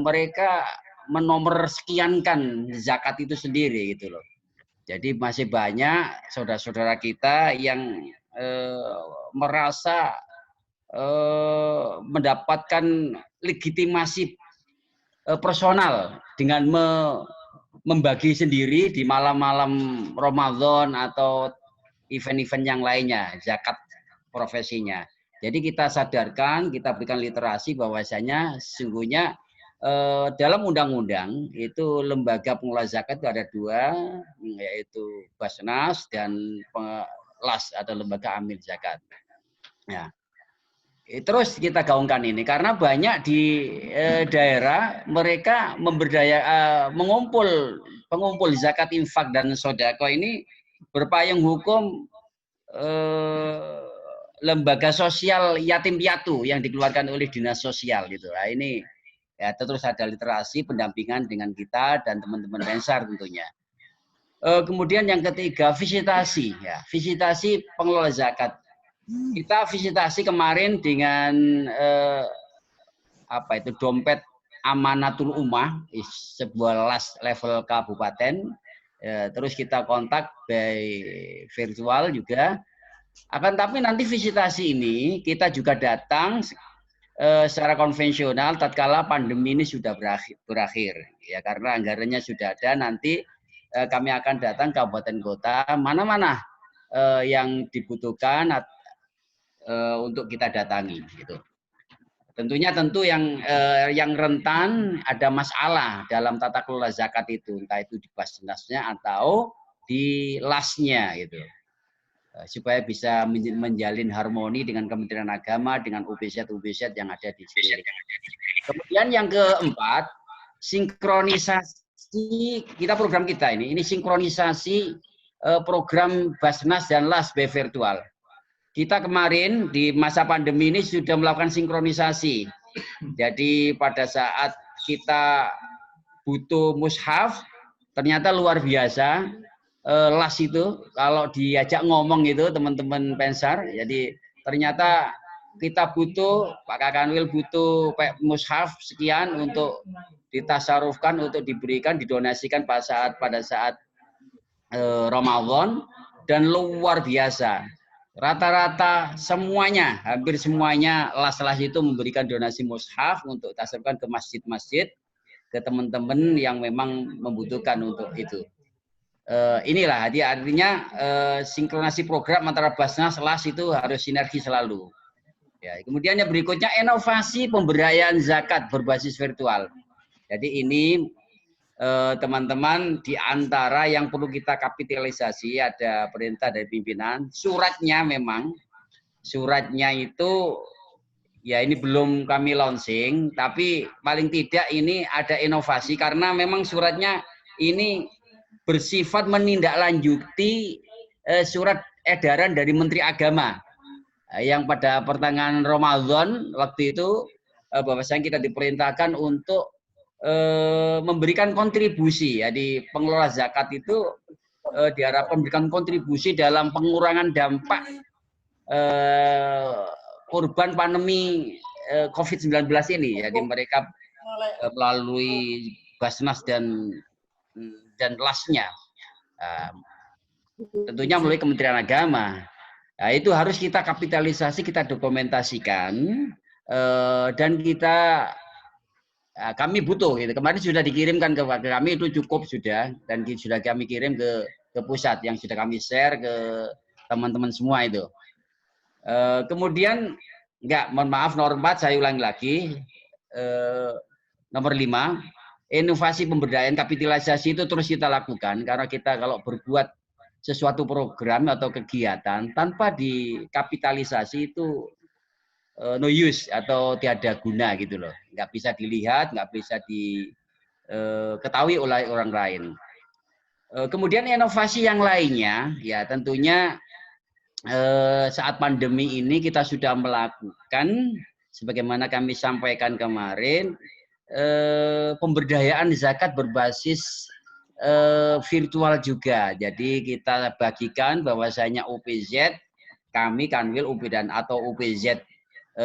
mereka menomor sekiankan zakat itu sendiri gitu loh. Jadi masih banyak saudara-saudara kita yang merasa mendapatkan legitimasi personal dengan membagi sendiri di malam-malam Ramadan atau event-event yang lainnya zakat profesinya. Jadi kita sadarkan, kita berikan literasi bahwasanya sesungguhnya dalam undang-undang itu lembaga pengelola zakat itu ada 2, yaitu Basnas dan LAS atau lembaga amil zakat. Ya. Terus kita gaungkan ini karena banyak di daerah mereka pengumpul zakat, infak, dan sedekah ini berpayung hukum lembaga sosial yatim piatu yang dikeluarkan oleh dinas sosial gitu. Nah, ini ya terus ada literasi pendampingan dengan kita dan teman-teman Pensar tentunya. Kemudian yang ketiga visitasi, ya visitasi pengelola zakat. Kita visitasi kemarin dengan dompet Amanatul Ummah, sebuah LAS level kabupaten. Terus kita kontak by virtual juga. Akan tapi nanti visitasi ini kita juga datang secara konvensional tatkala pandemi ini sudah berakhir. Ya karena anggarannya sudah ada, nanti kami akan datang ke kabupaten kota mana-mana yang dibutuhkan untuk kita datangi gitu. Tentunya yang rentan ada masalah dalam tata kelola zakat itu, entah itu di Basnasnya atau di LAS-nya gitu. Supaya bisa menjalin harmoni dengan Kementerian Agama, dengan UBZ yang ada di sini. Kemudian yang keempat, sinkronisasi kita program kita ini sinkronisasi program Basnas dan LAS by virtual. Kita kemarin di masa pandemi ini sudah melakukan sinkronisasi. Jadi pada saat kita butuh mushaf, ternyata luar biasa. LAS itu kalau diajak ngomong itu teman-teman Pensar, jadi ternyata kita butuh, Pak Kakanwil butuh mushaf sekian untuk ditasarufkan, untuk diberikan, didonasikan pada saat Ramadan, dan luar biasa. Rata-rata semuanya, hampir semuanya LAS-LAS itu memberikan donasi mushaf untuk tasarufkan ke masjid-masjid, ke teman-teman yang memang membutuhkan untuk itu. Inilah artinya sinkronasi program antara Basnas LAS itu harus sinergi selalu. Ya, kemudian yang berikutnya inovasi pemberdayaan zakat berbasis virtual. Jadi ini teman-teman di antara yang perlu kita kapitalisasi, ada perintah dari pimpinan. Suratnya itu ya ini belum kami launching, tapi paling tidak ini ada inovasi karena memang suratnya ini bersifat menindaklanjuti surat edaran dari Menteri Agama yang pada pertengahan Ramadan waktu itu bahwasanya kita diperintahkan untuk memberikan kontribusi. Jadi pengelola zakat itu diharapkan memberikan kontribusi dalam pengurangan dampak korban pandemi COVID-19 ini. Jadi mereka melalui Basnas dan LAS-nya, tentunya melalui Kementerian Agama. Nah, itu harus kita kapitalisasi, kita dokumentasikan, dan kami butuh. Gitu. Kemarin sudah dikirimkan ke kami, itu cukup sudah, dan sudah kami kirim ke pusat, yang sudah kami share ke teman-teman semua itu. Kemudian, mohon maaf, nomor 4 saya ulangi lagi, nomor 5. Inovasi pemberdayaan kapitalisasi itu terus kita lakukan karena kita kalau berbuat sesuatu program atau kegiatan tanpa dikapitalisasi itu no use atau tiada guna gitu loh, nggak bisa dilihat, nggak bisa diketahui oleh orang lain. Kemudian inovasi yang lainnya ya tentunya saat pandemi ini kita sudah melakukan sebagaimana kami sampaikan kemarin, pemberdayaan zakat berbasis virtual juga. Jadi kita bagikan bahwasanya UPZ, kami Kanwil UPD atau UPZ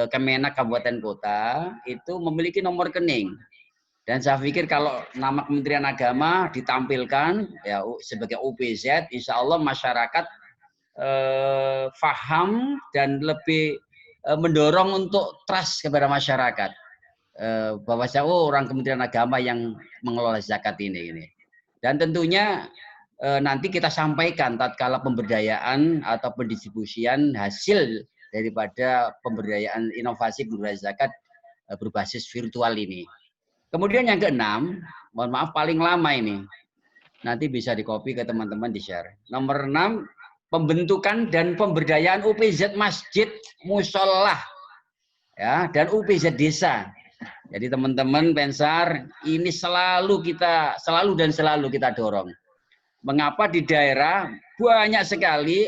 Kemenak Kabupaten Kota itu memiliki nomor rekening. Dan saya pikir kalau nama Kementerian Agama ditampilkan ya sebagai UPZ, insya Allah masyarakat paham dan lebih mendorong untuk trust kepada masyarakat. Bahwa orang Kementerian Agama yang mengelola zakat ini. Dan tentunya nanti kita sampaikan tatkala pemberdayaan atau pendistribusian hasil daripada pemberdayaan inovasi pemberdayaan zakat berbasis virtual ini. Kemudian yang keenam, mohon maaf paling lama ini, nanti bisa di-copy ke teman-teman di-share. Nomor 6, pembentukan dan pemberdayaan UPZ masjid, musola, ya, dan UPZ desa. Jadi teman-teman Pensar, ini selalu kita dorong. Mengapa di daerah banyak sekali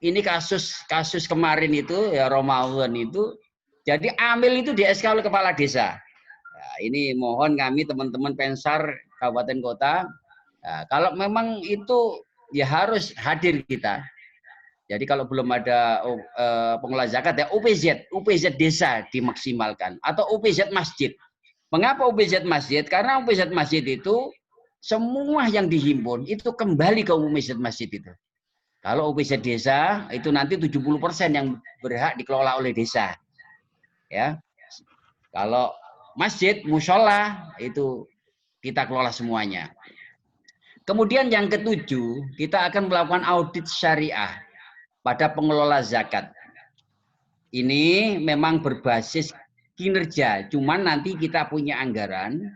ini kasus kemarin itu ya Ramadan itu, jadi amil itu di SK oleh kepala desa. Nah, ini mohon kami teman-teman Pensar Kabupaten Kota, nah, kalau memang itu ya harus hadir kita. Jadi kalau belum ada pengelola zakat ya UPZ desa dimaksimalkan atau UPZ masjid. Mengapa UPZ masjid? Karena UPZ masjid itu semua yang dihimpun itu kembali ke UPZ masjid itu. Kalau UPZ desa itu nanti 70% yang berhak dikelola oleh desa. Ya. Kalau masjid, musola itu kita kelola semuanya. Kemudian yang ketujuh, kita akan melakukan audit syariah pada pengelola zakat. Ini memang berbasis kinerja, cuman nanti kita punya anggaran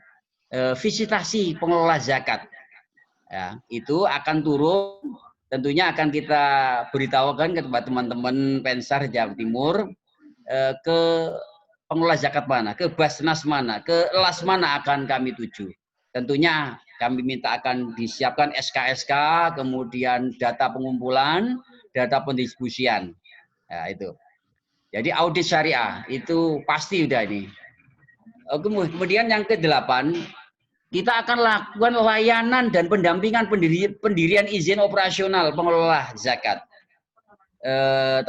visitasi pengelola zakat. Ya, itu akan turun, tentunya akan kita beritahukan kepada teman-teman Pensar Jawa Timur ke pengelola zakat mana, ke Basnas mana, ke LAS mana akan kami tuju. Tentunya kami minta akan disiapkan SK-SK, kemudian data pengumpulan, data pendistribusian. Nah, itu. Jadi audit syariah itu pasti udah ini. Kemudian yang ke-8, kita akan lakukan layanan dan pendampingan pendirian izin operasional pengelola zakat.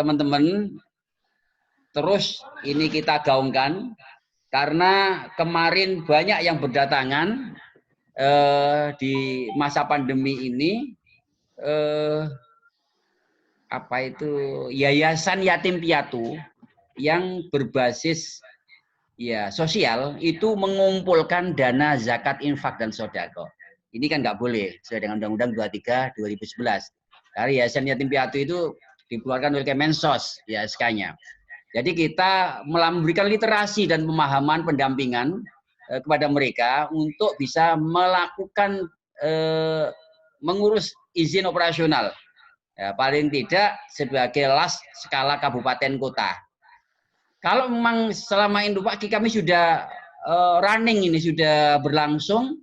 Teman-teman, terus ini kita gaungkan karena kemarin banyak yang berdatangan di masa pandemi ini, yayasan yatim piatu yang berbasis sosial itu mengumpulkan dana zakat, infak, dan sodako. Ini kan nggak boleh sesuai dengan Undang-Undang 23 2011. Karena yayasan yatim piatu itu dikeluarkan oleh Kemensos, ya SK-nya. Jadi kita memberikan literasi dan pemahaman pendampingan kepada mereka untuk bisa melakukan mengurus izin operasional. Ya, paling tidak sebagai las skala kabupaten kota. Kalau memang selama ini Pak kami sudah running ini sudah berlangsung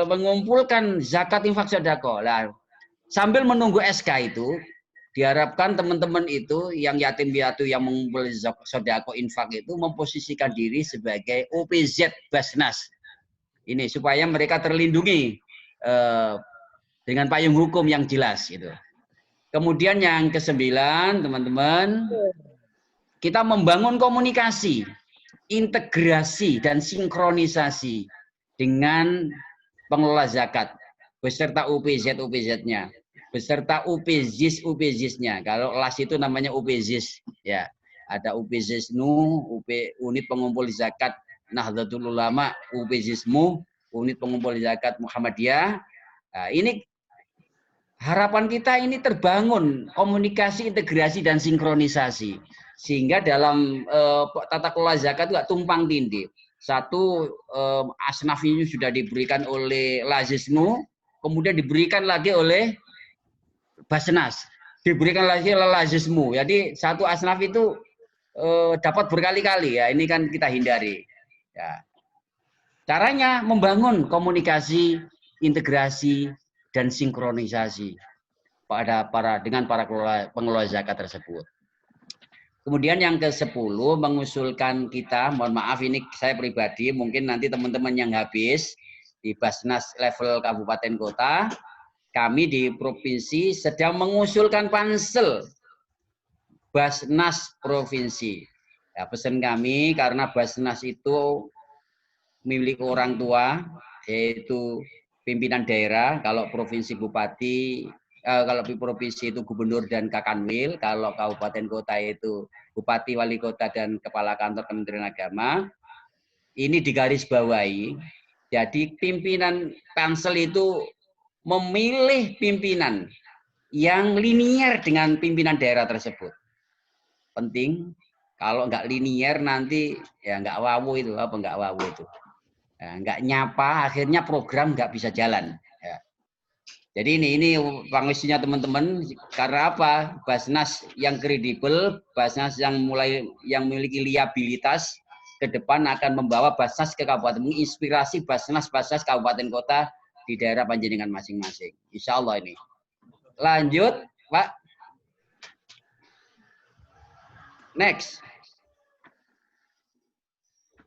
mengumpulkan zakat, infak, sedekah. Nah, sambil menunggu SK itu diharapkan teman-teman itu yang yatim piatu yang mengumpul sedekah, infak itu memposisikan diri sebagai OPZ Basnas. Ini supaya mereka terlindungi dengan payung hukum yang jelas gitu. Kemudian yang ke-9, teman-teman, kita membangun komunikasi, integrasi, dan sinkronisasi dengan pengelola zakat beserta UPZ-UPZ-nya, beserta UPZIS-UPZIS-nya. Kalau LAS itu namanya UPZIS, ya. Ada UPZISNU, unit pengumpul zakat Nahdlatul Ulama, UPZISMU, unit pengumpul zakat Muhammadiyah. Nah, ini harapan kita ini terbangun komunikasi, integrasi, dan sinkronisasi. Sehingga dalam tata kelola zakat itu tumpang tindih. Satu, asnaf ini sudah diberikan oleh Lazisnu, kemudian diberikan lagi oleh Basnas, diberikan lagi oleh Lazismu. Jadi satu asnaf itu dapat berkali-kali, ya. Ini kan kita hindari. Ya. Caranya membangun komunikasi, integrasi, dan sinkronisasi dengan para pengelola zakat tersebut. Kemudian yang ke-10 mengusulkan kita, mohon maaf ini saya pribadi, mungkin nanti teman-teman yang habis di Basnas level kabupaten kota, kami di provinsi sedang mengusulkan pansel Basnas provinsi. Ya, pesan kami karena Basnas itu milik orang tua, yaitu pimpinan daerah, kalau provinsi bupati, kalau di provinsi itu gubernur dan kakanwil, kalau kabupaten kota itu bupati, wali kota, dan kepala kantor Kementerian Agama. Ini digarisbawahi. Jadi pimpinan pansel itu memilih pimpinan yang linier dengan pimpinan daerah tersebut. Penting. Kalau nggak linier nanti ya nggak wawu itu, apa nggak wawu itu. Ya, nggak nyapa, akhirnya program nggak bisa jalan. Ya. Jadi ini pangisinya teman-teman, karena apa? Basnas yang kredibel, Basnas yang memiliki liabilitas ke depan akan membawa Basnas ke kabupaten, menginspirasi Basnas kabupaten kota di daerah panjenengan masing-masing. Insya Allah ini. Lanjut, Pak. Next.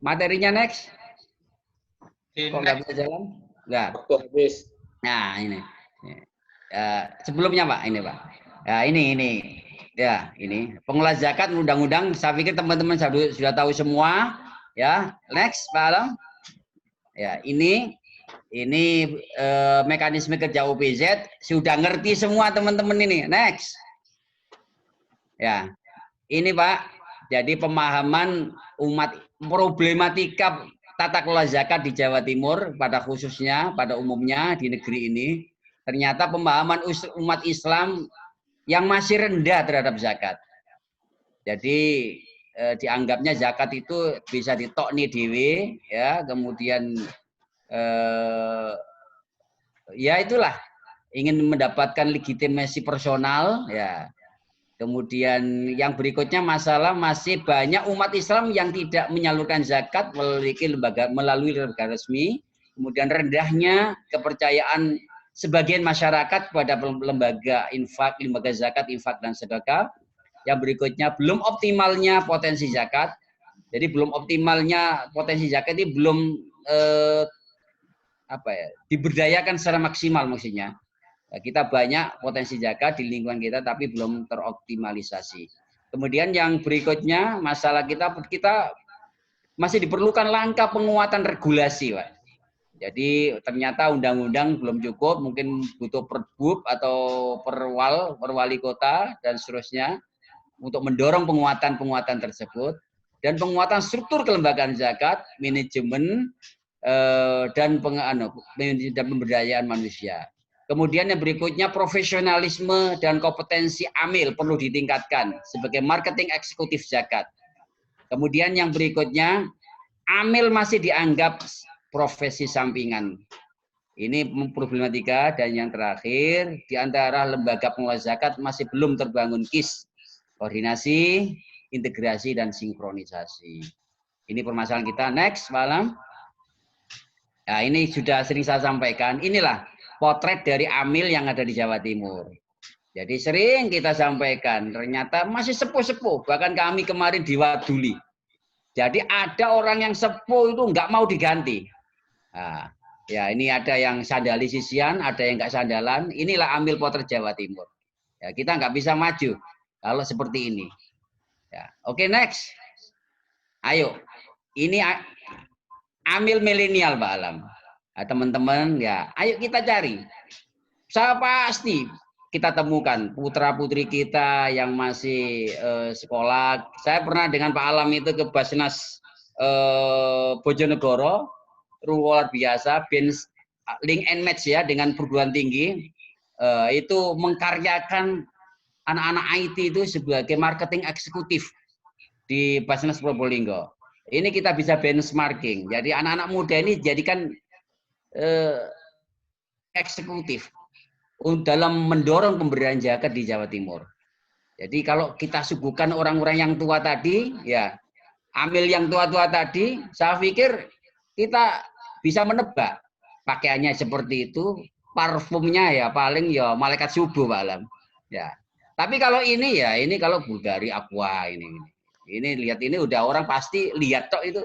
Materinya next. Kok nggak bisa jalan? Nggak. Habis. Nah, ini. Sebelumnya Pak, ini Pak. Ya, ini. Ya, ini. Pengelola zakat undang-undang, saya pikir teman-teman sudah tahu semua. Ya, next Pak Alam. Ya, ini mekanisme kerja OPZ sudah ngerti semua teman-teman ini. Next. Ya. Ini Pak, jadi pemahaman umat problematika tata kelola zakat di Jawa Timur pada khususnya, pada umumnya di negeri ini, ternyata pemahaman umat Islam yang masih rendah terhadap zakat. Jadi dianggapnya zakat itu bisa ditokni dewe, ya, kemudian ya itulah ingin mendapatkan legitimasi personal, ya. Kemudian yang berikutnya masalah masih banyak umat Islam yang tidak menyalurkan zakat melalui lembaga resmi. Kemudian rendahnya kepercayaan sebagian masyarakat pada lembaga infak, lembaga zakat, infak, dan sedekah. Yang berikutnya belum optimalnya potensi zakat. Jadi belum optimalnya potensi zakat ini belum apa ya, diberdayakan secara maksimal maksudnya. Kita banyak potensi zakat di lingkungan kita tapi belum teroptimalisasi. Kemudian yang berikutnya masalah kita masih diperlukan langkah penguatan regulasi, Pak. Jadi ternyata undang-undang belum cukup, mungkin butuh perbub atau perwali kota dan seterusnya untuk mendorong penguatan tersebut dan penguatan struktur kelembagaan zakat, manajemen dan pemberdayaan manusia. Kemudian yang berikutnya profesionalisme dan kompetensi amil perlu ditingkatkan sebagai marketing eksekutif zakat. Kemudian yang berikutnya amil masih dianggap profesi sampingan. Ini problematika. Dan yang terakhir di antara lembaga pengelola zakat masih belum terbangun KIS, koordinasi, integrasi dan sinkronisasi. Ini permasalahan kita. Next, Pak Alam. Nah, ini sudah sering saya sampaikan. Inilah potret dari amil yang ada di Jawa Timur. Jadi sering kita sampaikan, ternyata masih sepuh-sepuh. Bahkan kami kemarin diwaduli. Jadi ada orang yang sepuh itu nggak mau diganti. Nah, ya ini ada yang sandali sisian, ada yang nggak sandalan. Inilah amil potret Jawa Timur. Ya, kita nggak bisa maju kalau seperti ini. Ya, oke, next. Ayo, ini amil milenial, Pak Alam. Nah, teman-teman, ya, ayo kita cari. Saya pasti kita temukan putra-putri kita yang masih sekolah. Saya pernah dengan Pak Alam itu ke Basnas Bojonegoro, luar biasa, link and match ya dengan perguruan tinggi. Itu mengkaryakan anak-anak IT itu sebagai marketing eksekutif di Basnas Probolinggo. Ini kita bisa benchmarking. Jadi anak-anak muda ini jadikan eksekutif dalam mendorong pemberdayaan zakat di Jawa Timur. Jadi kalau kita suguhkan orang-orang yang tua tadi, ya amil yang tua-tua tadi, saya pikir kita bisa menebak pakaiannya seperti itu, parfumnya ya paling ya malaikat subuh, Pak Alam. Ya. Tapi kalau ini ya, ini kalau Bulgari Aqua ini lihat ini udah orang pasti lihat tok itu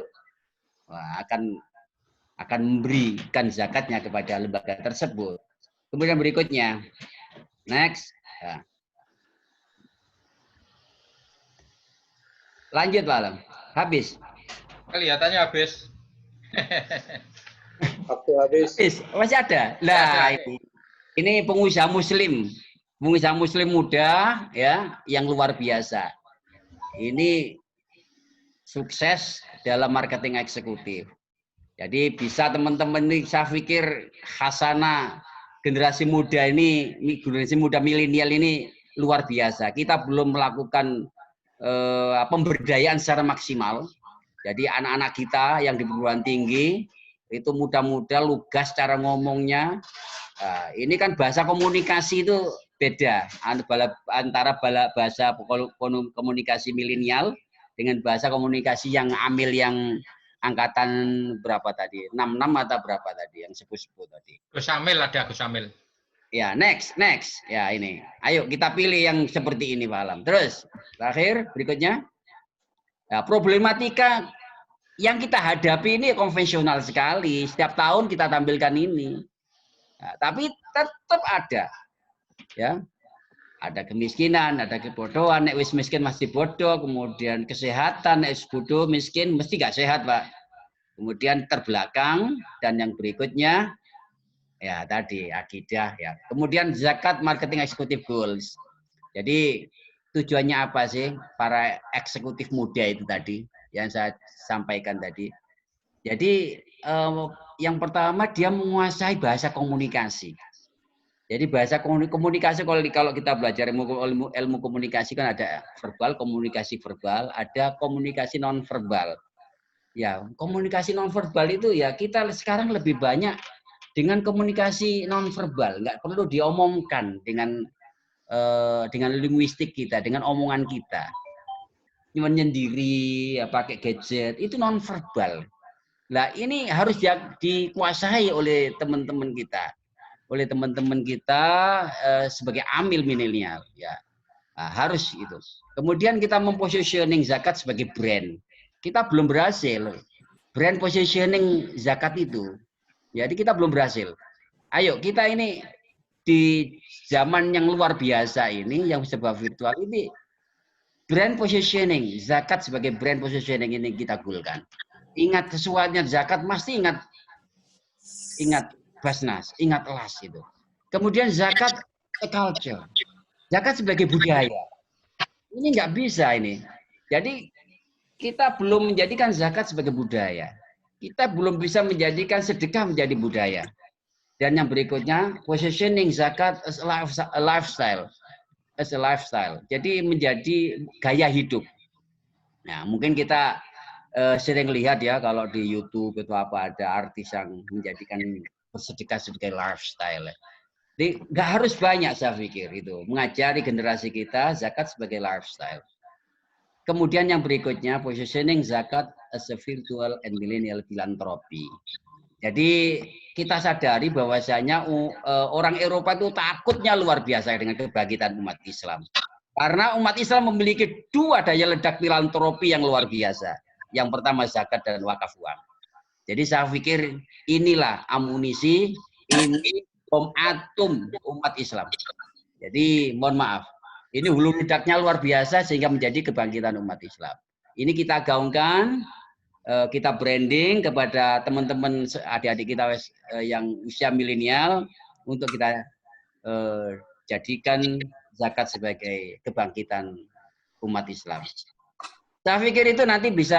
wah, akan memberikan zakatnya kepada lembaga tersebut. Kemudian berikutnya, next. Ya. Lanjut Pak Alam, habis. Kelihatannya habis. Habis. Masih ada. Nah, ini pengusaha muslim muda ya yang luar biasa. Ini sukses dalam marketing eksekutif. Jadi bisa teman-teman ini saya pikir khasana generasi muda ini, generasi muda milenial ini luar biasa. Kita belum melakukan pemberdayaan secara maksimal. Jadi anak-anak kita yang di perguruan tinggi itu muda-muda lugas cara ngomongnya. Nah, ini kan bahasa komunikasi itu beda antara bahasa komunikasi milenial dengan bahasa komunikasi yang amil yang angkatan berapa tadi? 66 atau berapa tadi yang sepuh-sepuh tadi? Gus Amil ada Gus Amil. Ya, next. Ya, ini. Ayo kita pilih yang seperti ini, Pak Alam. Terus, terakhir berikutnya. Ya, problematika yang kita hadapi ini konvensional sekali. Setiap tahun kita tampilkan ini. Nah, tapi tetap ada. Ya. Ada kemiskinan, ada kebodohan, nek wis miskin masih bodoh, kemudian kesehatan, nek wis bodoh, miskin mesti gak sehat, Pak. Kemudian terbelakang dan yang berikutnya ya tadi akidah ya. Kemudian zakat marketing eksekutif goals. Jadi tujuannya apa sih para eksekutif muda itu tadi yang saya sampaikan tadi. Jadi yang pertama dia menguasai bahasa komunikasi. Jadi bahasa komunikasi kalau kita belajar ilmu komunikasi kan ada verbal, komunikasi verbal, ada komunikasi non verbal. Ya, komunikasi non verbal itu ya kita sekarang lebih banyak dengan komunikasi non verbal, nggak perlu diomongkan dengan linguistik kita, dengan omongan kita. Menyendiri, ya, pakai gadget itu non verbal. Nah, ini harus dikuasai oleh teman-teman kita. Sebagai amil milenial ya. Nah, harus itu. Kemudian kita mempositioning zakat sebagai brand. Kita belum berhasil brand positioning zakat itu. Jadi kita belum berhasil. Ayo kita ini di zaman yang luar biasa ini, yang serba virtual ini, brand positioning, zakat sebagai brand positioning ini kita gulkan. Ingat sesuatunya zakat, pasti ingat Basnas, ingat LAS itu. Kemudian zakat culture, zakat sebagai budaya. Ini nggak bisa ini. Jadi kita belum menjadikan zakat sebagai budaya. Kita belum bisa menjadikan sedekah menjadi budaya. Dan yang berikutnya, positioning zakat as a lifestyle. As a lifestyle. Jadi menjadi gaya hidup. Nah, mungkin kita sering lihat ya kalau di YouTube itu apa ada artis yang menjadikan bersedekah sebagai lifestyle. Jadi nggak harus banyak saya pikir itu mengajari generasi kita zakat sebagai lifestyle. Kemudian yang berikutnya positioning zakat as a virtual and millennial philanthropy. Jadi kita sadari bahwasanya orang Eropa itu takutnya luar biasa dengan kebangkitan umat Islam. Karena umat Islam memiliki dua daya ledak filantropi yang luar biasa. Yang pertama zakat dan wakaf uang. Jadi saya pikir inilah amunisi, ini bom atom umat Islam. Jadi mohon maaf, ini hulu ledaknya luar biasa sehingga menjadi kebangkitan umat Islam. Ini kita gaungkan, kita branding kepada teman-teman adik-adik kita yang usia milenial untuk kita jadikan zakat sebagai kebangkitan umat Islam. Saya pikir itu nanti bisa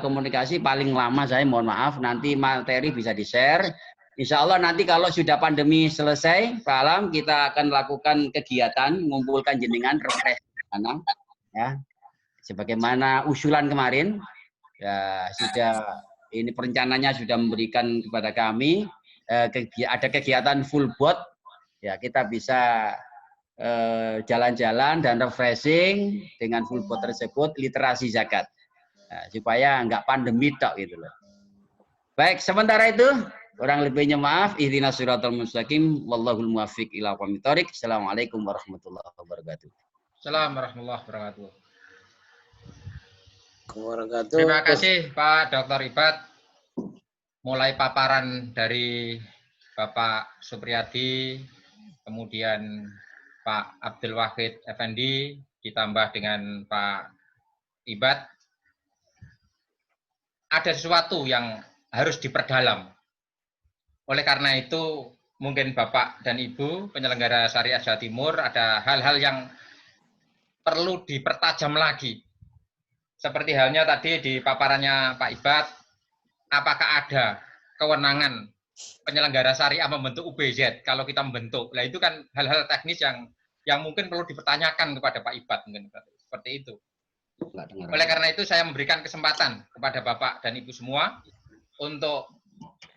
komunikasi paling lama saya mohon maaf nanti materi bisa di-share. Insya Allah nanti kalau sudah pandemi selesai, Pak Alam kita akan lakukan kegiatan mengumpulkan jenengan refresh ya. Sebagaimana usulan kemarin ya sudah ini perencananya sudah memberikan kepada kami ada kegiatan full boat ya kita bisa jalan-jalan dan refreshing dengan full boat tersebut literasi zakat supaya nggak pandemi tok gitu loh. Baik, sementara itu kurang lebihnya maaf. Ihdinas siratal mustaqim wallahul muwaffiq ila aqwamit thoriq. Assalamualaikum warahmatullahi wabarakatuh. Assalamualaikum warahmatullahi wabarakatuh. Terima kasih Pak Dr. Ibad. Mulai paparan dari Bapak Supriyadi, kemudian Pak Abdul Wahid Effendi, ditambah dengan Pak Ibad, ada sesuatu yang harus diperdalam. Oleh karena itu, mungkin Bapak dan Ibu penyelenggara Syariah Jawa Timur ada hal-hal yang perlu dipertajam lagi. Seperti halnya tadi di paparannya Pak Ibad, apakah ada kewenangan penyelenggara syariah membentuk UBZ kalau kita membentuk? Nah itu kan hal-hal teknis yang mungkin perlu dipertanyakan kepada Pak Ibad mungkin seperti itu. Oleh karena itu saya memberikan kesempatan kepada Bapak dan Ibu semua untuk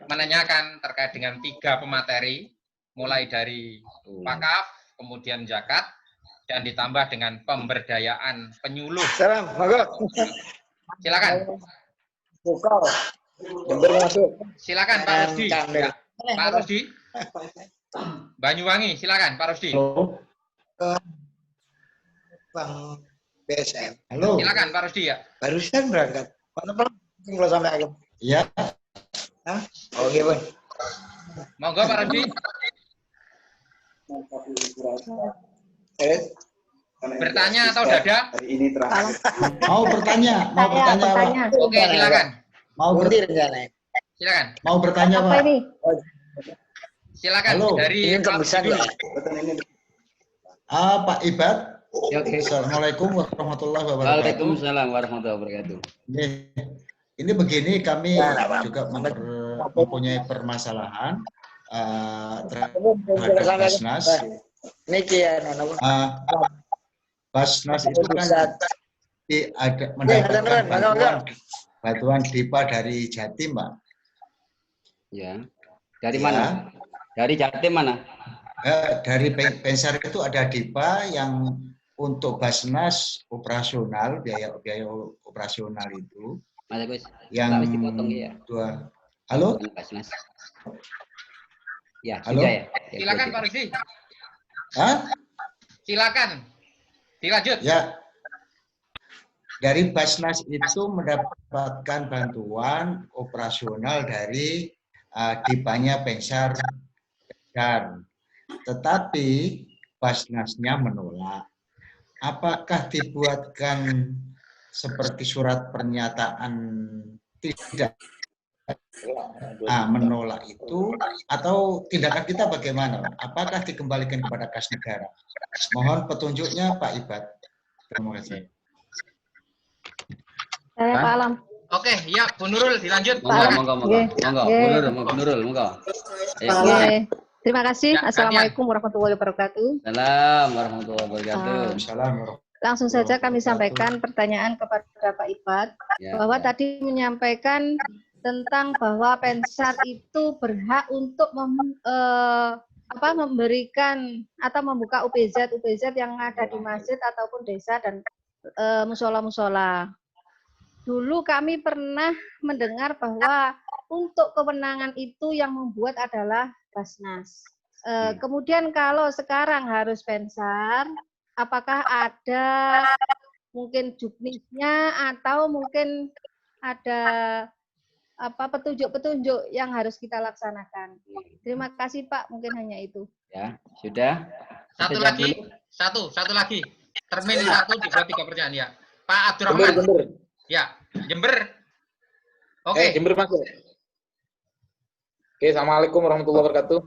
menanyakan terkait dengan 3 pemateri, mulai dari wakaf, kemudian zakat, dan ditambah dengan pemberdayaan penyuluh. Silakan. Silakan Pak Rusdi. Ya. Pak Rusdi. Banyuwangi, silakan Pak Rusdi. Halo. Bang BSM. Halo. Silakan Pak Rusdi ya. Barusan berangkat. Mana kalau sampai aku? Iya. Hah? Oh iya, Bang. Monggo Pak Rusdi. Bertanya atau dada? Hari ini terakhir. Mau bertanya, Pak. Oke, silakan. Mau bertanya. Silakan. Mau bertanya, Pak. Silakan. Halo. Dari Pak Pak Ibad. Assalamualaikum warahmatullahi wabarakatuh. Waalaikumsalam warahmatullahi wabarakatuh. Ini begini, kami juga mempunyai permasalahan terhadap Basnas. Basnas itu kan ada mendapatkan bantuan DIPA dari Jatim, Pak. Ya. Dari mana? Dari Jatim mana? Dari Pensar itu ada DIPA yang untuk Basnas operasional, biaya operasional itu. Yang dua. Halo? Basnas. Ya, halo? Sudah ya. Silakan Pak Rusdi. Hah? Silakan. Dilanjut. Ya. Dari Basnas itu mendapatkan bantuan operasional dari Gibahnya Pensar, tetapi Basnasnya menolak. Apakah dibuatkan seperti surat pernyataan tidak menolak itu, atau tindakan kita bagaimana, Pak? Apakah dikembalikan kepada kas negara? Mohon petunjuknya, Pak Ibad. Terima kasih. Pak Alam. Oke, ya, Bu Nurul dilanjut. Monggo. Bu Nurul, monggo. Terima kasih. Ya, Assalamualaikum warahmatullahi wabarakatuh. Assalamualaikum warahmatullahi wabarakatuh. Langsung saja kami sampaikan pertanyaan kepada Pak Ibad, bahwa tadi menyampaikan tentang bahwa Pensar itu berhak untuk memberikan atau membuka UPZ yang ada di masjid ataupun desa dan musola-musola. Dulu kami pernah mendengar bahwa untuk kewenangan itu yang membuat adalah Basnas. Kemudian kalau sekarang harus Pensar, apakah ada mungkin juknisnya atau mungkin ada petunjuk-petunjuk yang harus kita laksanakan? Terima kasih Pak, mungkin hanya itu. Ya, sudah. Satu lagi. Termin 1 dibuat 3 pertanyaan ya. Pak Abdurrahman. Jember. Ya, Jember. Oke. Jember masuk. Oke, Assalamualaikum warahmatullahi wabarakatuh.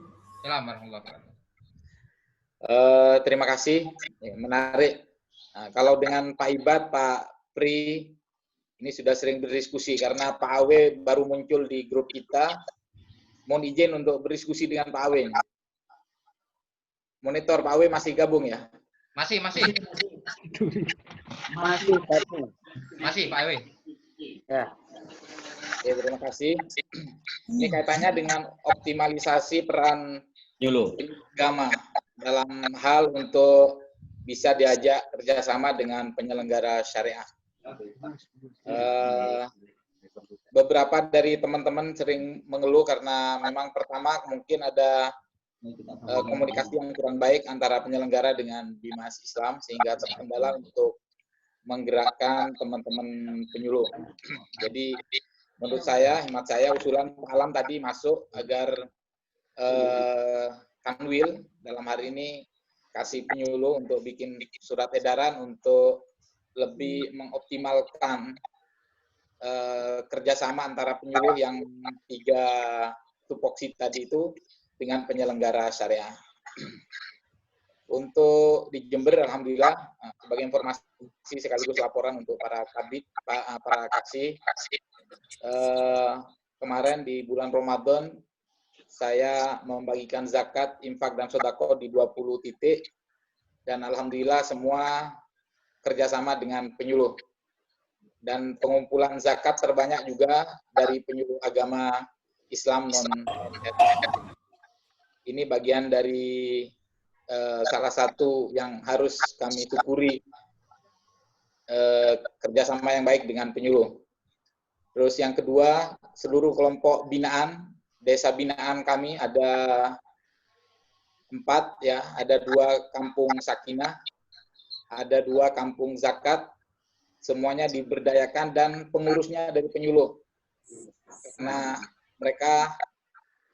Assalamualaikum warahmatullahi wabarakatuh. Terima kasih, menarik. Nah, kalau dengan Pak Ibad, Pak Pri, ini sudah sering berdiskusi karena Pak Awe baru muncul di grup kita. Mohon izin untuk berdiskusi dengan Pak Awe. Monitor Pak Awe masih gabung ya? Masih. Masih Pak Awe. Ya. Oke, terima kasih. Ini kaitannya dengan optimalisasi peran agama dalam hal untuk bisa diajak kerjasama dengan penyelenggara syariah. Beberapa dari teman-teman sering mengeluh karena memang pertama mungkin ada komunikasi yang kurang baik antara penyelenggara dengan Bimas Islam sehingga terkendala untuk menggerakkan teman-teman penyuluh. Jadi menurut saya, hemat saya, usulan Pak Alam tadi masuk agar Kanwil dalam hari ini kasih penyuluh untuk bikin surat edaran untuk lebih mengoptimalkan kerjasama antara penyuluh yang 3 tupoksi tadi itu dengan penyelenggara syariah. Untuk di Jember, alhamdulillah, sebagai informasi sekaligus laporan untuk para kabit, para kaksi, kemarin di bulan Ramadan saya membagikan zakat, infak dan sedekah di 20 titik, dan alhamdulillah semua kerjasama dengan penyuluh. Dan pengumpulan zakat terbanyak juga dari penyuluh agama Islam non-NU. Ini bagian dari salah satu yang harus kami syukuri, kerjasama yang baik dengan penyuluh. Terus yang kedua, seluruh kelompok binaan, desa binaan kami ada 4 ya, ada 2 kampung sakinah, ada 2 kampung zakat, semuanya diberdayakan dan pengurusnya dari penyuluh. Karena mereka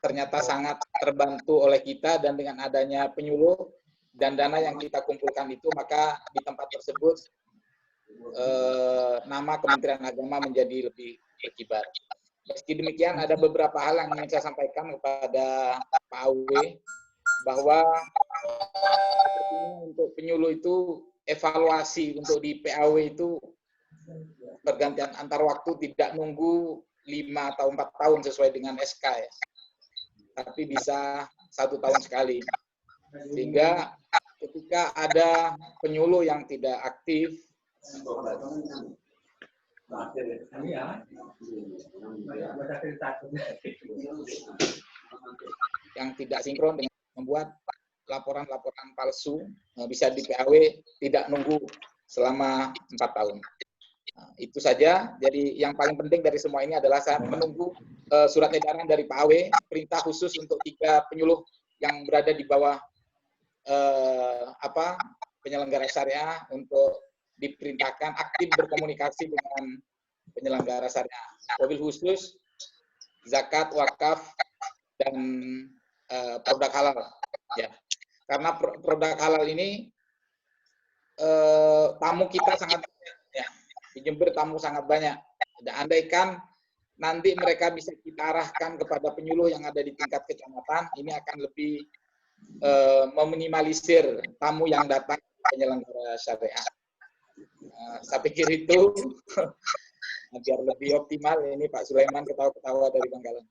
ternyata sangat terbantu oleh kita, dan dengan adanya penyuluh dan dana yang kita kumpulkan itu, maka di tempat tersebut nama Kementerian Agama menjadi lebih berkibar. Meski demikian, ada beberapa hal yang ingin saya sampaikan kepada Pak Awe, bahwa untuk penyuluh itu evaluasi untuk di PAW itu pergantian antar waktu, tidak nunggu 5 atau 4 tahun sesuai dengan SK ya, tapi bisa 1 tahun sekali. Sehingga ketika ada penyuluh yang tidak aktif, yang tidak sinkron dengan membuat laporan-laporan palsu, bisa di PAW tidak nunggu selama 4 tahun. Nah, itu saja. Jadi yang paling penting dari semua ini adalah saya menunggu surat edaran dari Pak Awe, perintah khusus untuk 3 penyuluh yang berada di bawah penyelenggara syariah untuk diperintahkan aktif berkomunikasi dengan penyelenggara syariah. Wabil khusus zakat, wakaf, dan produk halal, ya. Karena produk halal ini tamu kita sangat banyak, ya. Di Jember tamu sangat banyak. Dan andaikan nanti mereka bisa kita arahkan kepada penyuluh yang ada di tingkat kecamatan, ini akan lebih meminimalisir tamu yang datang ke penyelenggara syariah. Saya pikir itu biar lebih optimal. Ini Pak Sulaiman ketawa-ketawa dari Bangkalan.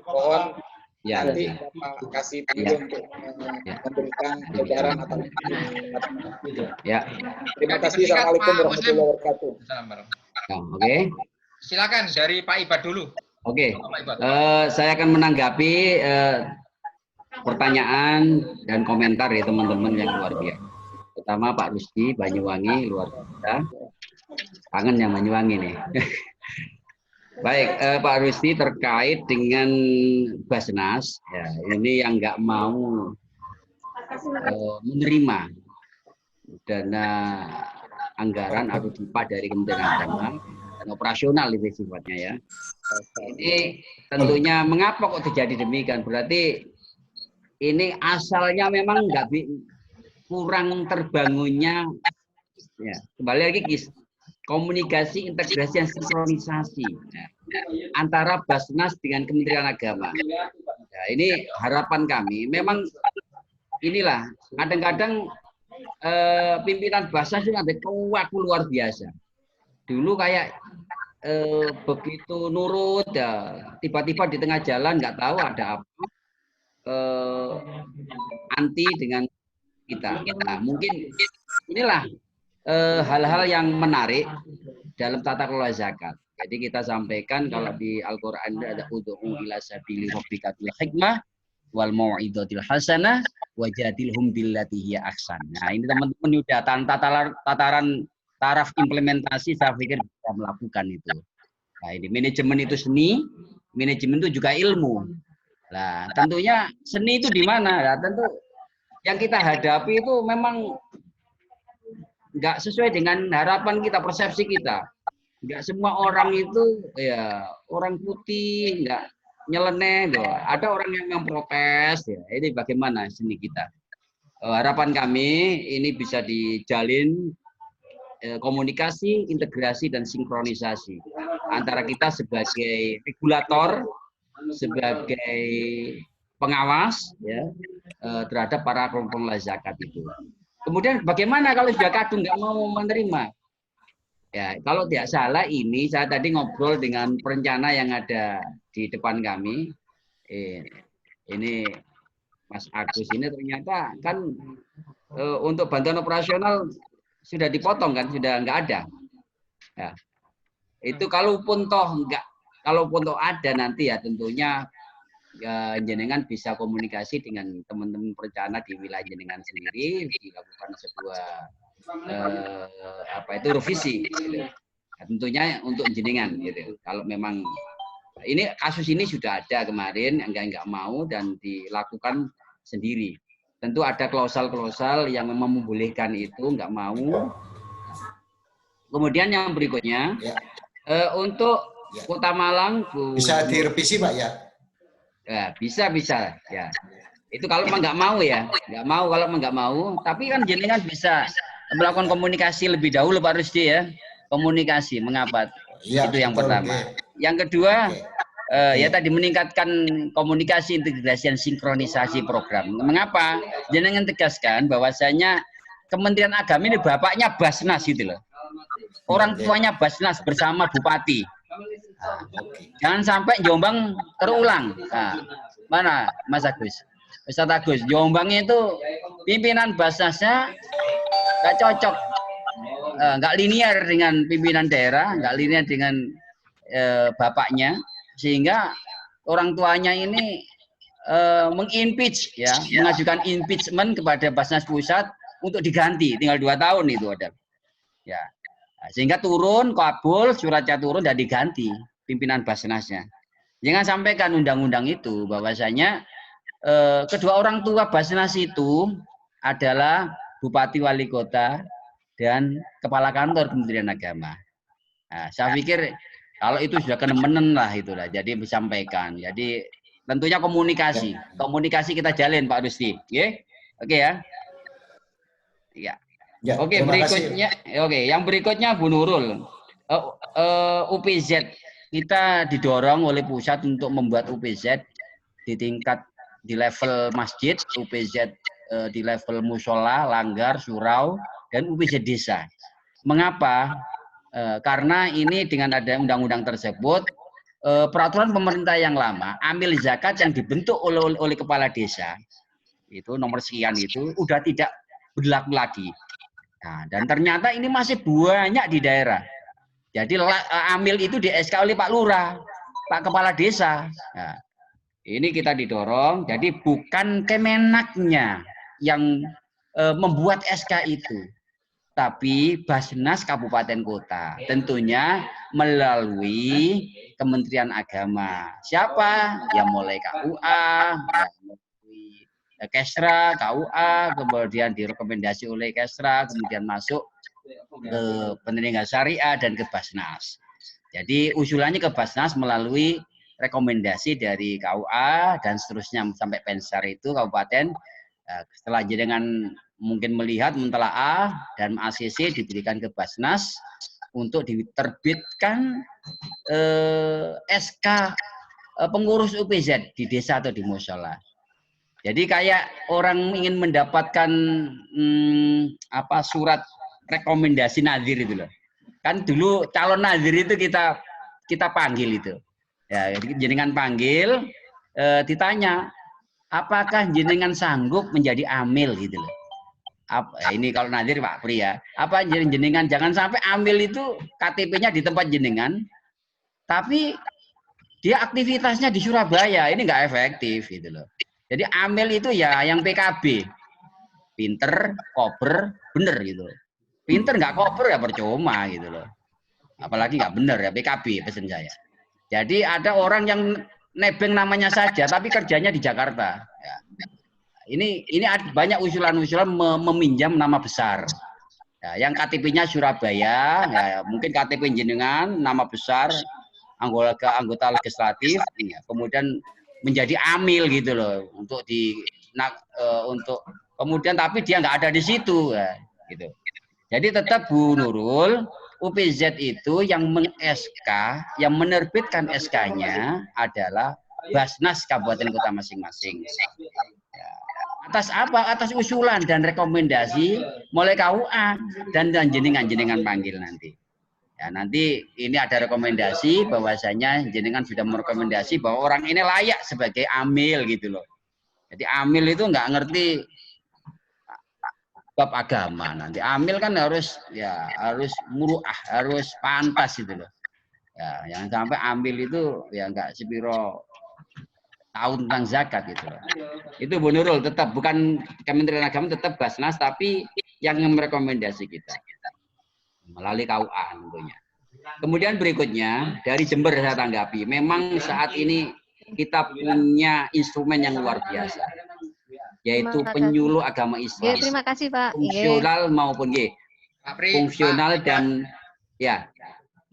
Mohon nanti Bapak kasih penyuluh untuk memberikan edaran atau Terima kasih. Assalamualaikum warahmatullahi wabarakatuh. Oke. Silakan dari Pak Ibad dulu. Oke. Saya akan menanggapi pertanyaan dan komentar ya teman-teman yang luar biasa. Pertama Pak Rusdi Banyuwangi, luar biasa. Kangen yang Banyuwangi nih. Baik, Pak Rusdi terkait dengan Basnas, ya, ini yang nggak mau menerima dana anggaran atau DIPA dari Kementerian Agama dan operasional itu sifatnya ya. Ini tentunya mengapa kok terjadi demikian? Berarti ini asalnya memang nggak kurang terbangunnya. Ya, kembali lagi komunikasi, integrasi, dan sinkronisasi antara Basnas dengan Kementerian Agama. Ya, ini harapan kami. Memang inilah kadang-kadang pimpinan Basnas itu ada kuat luar biasa. Dulu kayak begitu nurut ya, tiba-tiba di tengah jalan nggak tahu ada apa anti dengan kita. Nah, mungkin inilah hal-hal yang menarik dalam tata kelola zakat. Jadi kita sampaikan kalau di Al-Quran ada ud'u ila sabili rabbika bil hikmah wal mau'izatil hasanah wajadilhum billati hiya ahsan. Nah, ini teman-teman sudah tataran taraf implementasi saya pikir bisa melakukan itu. Nah, ini manajemen itu seni, manajemen itu juga ilmu. Nah, tentunya seni itu di mana? Ya, tentu yang kita hadapi itu memang nggak sesuai dengan harapan kita, persepsi kita. Nggak semua orang itu ya orang putih, nggak nyeleneh. Gitu. Ada orang yang memprotes. Ya. Ini bagaimana seni kita? Harapan kami ini bisa dijalin komunikasi, integrasi, dan sinkronisasi antara kita sebagai regulator, sebagai pengawas ya terhadap para pengelola zakat itu. Kemudian bagaimana kalau sudah kadung nggak mau menerima? Ya, kalau tidak salah ini saya tadi ngobrol dengan perencana yang ada di depan kami. Ini Mas Agus ini ternyata kan untuk bantuan operasional sudah dipotong kan, sudah nggak ada. Ya. Itu kalaupun toh ada nanti ya tentunya ya, jenengan bisa komunikasi dengan teman-teman perencana di wilayah jenengan sendiri, dilakukan sebuah revisi gitu. Nah, tentunya untuk jenengan gitu. Kalau memang ini kasus ini sudah ada kemarin enggak mau dan dilakukan sendiri. Tentu ada klausal-klausal yang memang membolehkan itu, enggak mau. Kemudian yang berikutnya untuk Kota Malang bisa direvisi Pak ya. Ya, bisa ya. Itu kalau memang nggak mau ya, kalau memang nggak mau. Tapi kan jenengan bisa melakukan komunikasi lebih dahulu Pak Rusdi ya, komunikasi mengapa? Ya, itu yang pertama. Yang kedua ya tadi meningkatkan komunikasi, integrasi, dan sinkronisasi program. Mengapa? Jenengan tegaskan bahwasanya Kementerian Agama ini bapaknya Basnas gitu loh. Orang tuanya Basnas bersama Bupati. Nah, jangan sampai Jombang terulang. Nah, mana Mas Agus? Ustaz Agus, Jombang itu pimpinan Basnasnya nggak cocok, nggak linear dengan pimpinan daerah, nggak linear dengan bapaknya, sehingga orang tuanya ini mengimpeach ya, mengajukan impeachment kepada Basnas Pusat untuk diganti, tinggal 2 tahun itu ada. Ya. Sehingga turun, kabul, suratnya turun dan diganti pimpinan Basnasnya. Jangan sampaikan undang-undang itu bahwasanya kedua orang tua Basnas itu adalah Bupati Wali Kota dan Kepala Kantor Kementerian Agama. Nah, saya pikir kalau itu sudah kenemenen lah itulah. Jadi disampaikan. Jadi Tentunya komunikasi. Komunikasi kita jalin Pak Rusdi. Oke? Oke ya. Iya. Ya, Oke, terima kasih. berikutnya. Oke, yang berikutnya Bu Nurul. UPZ kita didorong oleh pusat untuk membuat UPZ di tingkat di level masjid, UPZ di level musola, langgar, surau, dan UPZ desa. Mengapa? Karena ini dengan ada undang-undang tersebut, peraturan pemerintah yang lama, amil zakat yang dibentuk oleh kepala desa, itu nomor sekian itu, udah tidak berlaku lagi. Nah, dan ternyata ini masih banyak di daerah. Jadi amil itu di SK oleh Pak Lurah, Pak Kepala Desa. Nah, ini kita didorong, jadi bukan Kemenaknya yang membuat SK itu, tapi Basnas Kabupaten Kota, tentunya melalui Kementerian Agama. Siapa? Ya mulai KUA, Kesra, KUA, kemudian direkomendasi oleh Kesra, kemudian masuk ke Pendidikan Syariah dan ke Basnas. Jadi usulannya ke Basnas melalui rekomendasi dari KUA dan seterusnya sampai Pensar itu kabupaten. Setelah jenengan mungkin melihat mentelaah dan ACC diberikan ke Basnas untuk diterbitkan SK pengurus UPZ di desa atau di musola. Jadi kayak orang ingin mendapatkan surat rekomendasi nazir itu loh. Kan dulu calon nazir itu kita panggil itu. Ya, jenengan panggil ditanya, apakah jenengan sanggup menjadi amil gitu loh. Ini kalau nazir Pak Pri ya. Apa jenengan jangan sampai amil itu KTP-nya di tempat jenengan, tapi dia aktivitasnya di Surabaya, ini nggak efektif gitu loh. Jadi amil itu ya yang PKB, pinter, kober, bener gitu. Pinter nggak kober ya percuma gitu loh. Apalagi nggak bener ya PKB pesen saya. Jadi ada orang yang nebeng namanya saja, tapi kerjanya di Jakarta. Ya. Ini banyak usulan-usulan meminjam nama besar. Ya, yang KTP-nya Surabaya, ya, mungkin KTP jenengan nama besar, anggota legislatif, ya, kemudian menjadi amil gitu loh untuk kemudian tapi dia nggak ada di situ, ya, gitu. Jadi tetap Bu Nurul, UPZ itu yang meng-SK, yang menerbitkan SK-nya adalah Basnas Kabupaten Kota masing-masing. Ya. Atas apa? Atas usulan dan rekomendasi mulai KUA dan jenengan panggil nanti. Ya, nanti ini ada rekomendasi bahwasanya jenengan sudah merekomendasi bahwa orang ini layak sebagai amil gitu loh. Jadi amil itu nggak ngerti bab agama, nanti amil kan harus muruah, harus pantas gitu loh. Ya, yang sampai ambil itu ya nggak sepiro tahu tentang zakat gitu loh. Itu Bu Nurul tetap bukan Kementerian Agama, tetap Basnas, tapi yang merekomendasi kita melalui KUA tentunya. Kemudian berikutnya dari Jember saya tanggapi, memang saat ini kita punya instrumen yang luar biasa, yaitu penyuluh agama Islam. Ya, terima kasih Pak. Fungsional maupun fungsional dan ya.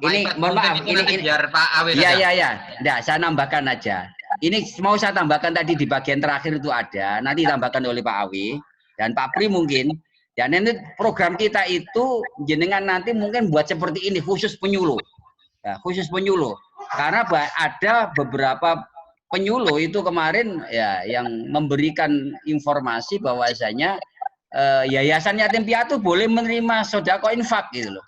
Ini mohon maaf, ini biar Pak Awi. Ya. Nah, saya nambahkan aja. Ini mau saya tambahkan tadi di bagian terakhir itu ada, nanti ditambahkan oleh Pak Awi dan Pak Pri mungkin. Dan ini program kita itu jenengan nanti mungkin buat seperti ini khusus penyuluh. Ya, khusus penyuluh. Karena ada beberapa penyuluh itu kemarin ya yang memberikan informasi bahwasanya yayasan yatim piatu boleh menerima sedekah infak gitu loh.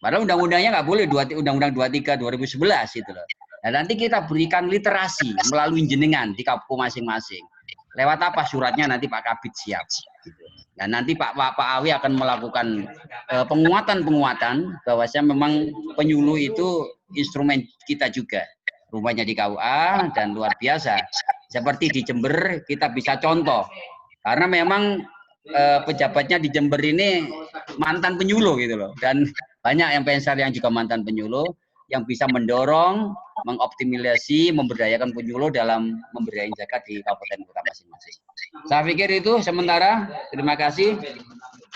Padahal undang-undangnya nggak boleh, Undang-Undang 23 2011 itu loh. Dan nanti kita berikan literasi melalui jenengan di kampung masing-masing. Lewat apa suratnya nanti Pak Kabid siap. Gitu. Dan nanti Pak Awi akan melakukan penguatan bahwasanya memang penyuluh itu instrumen kita juga. Rumahnya di KUA dan luar biasa. Seperti di Jember kita bisa contoh. Karena memang pejabatnya di Jember ini mantan penyuluh gitu loh. Dan banyak yang pensar yang juga mantan penyuluh yang bisa mendorong, mengoptimalisasi, memberdayakan penyuluh dalam memberdayakan zakat di kabupaten kota masing-masing. Saya pikir itu sementara. Terima kasih.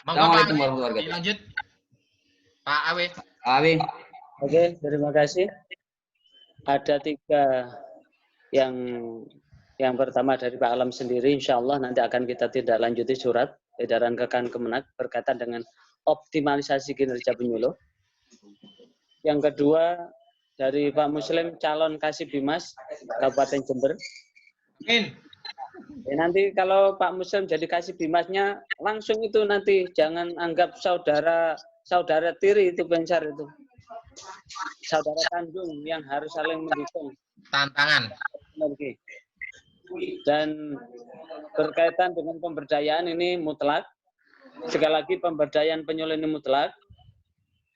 Assalamualaikum warahmatullahi wabarakatuh. Lanjut, Pak Awi. Awi. Oke, terima kasih. Ada 3 yang Yang pertama dari Pak Alam sendiri, insya Allah nanti akan kita tidak lanjuti surat edaran Kemenag berkaitan dengan optimalisasi kinerja penyuluh. Yang kedua dari Pak Muslim, calon Kasih Bimas Kabupaten Jember. Amin. Ya, nanti kalau Pak Muslim jadi Kasih Bimasnya, langsung itu nanti jangan anggap saudara tiri itu Pensar itu. Saudara kandung yang harus saling mendukung. Tantangan. Dan berkaitan dengan pemberdayaan ini mutlak. Sekali lagi pemberdayaan penyuluh ini mutlak.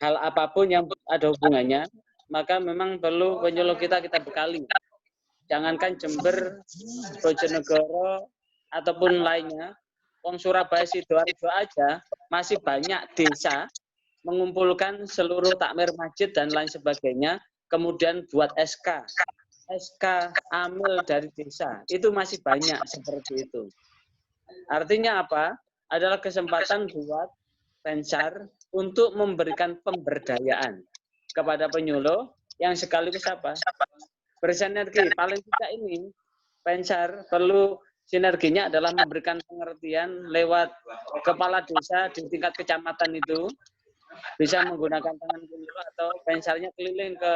Hal apapun yang ada hubungannya, maka memang perlu penyuluh kita bekali. Jangankan Jember, Bojonegoro, ataupun lainnya, Wong Surabaya, Sidoarjo aja, masih banyak desa mengumpulkan seluruh takmir masjid dan lain sebagainya, kemudian buat SK amil dari desa. Itu masih banyak seperti itu. Artinya apa? Adalah kesempatan buat Pensar untuk memberikan pemberdayaan kepada penyuluh yang sekaligus apa? Bersinergi. Paling tidak ini Pensar perlu sinerginya adalah memberikan pengertian lewat kepala desa di tingkat kecamatan itu bisa menggunakan tangan penyuluh atau Pensarnya keliling ke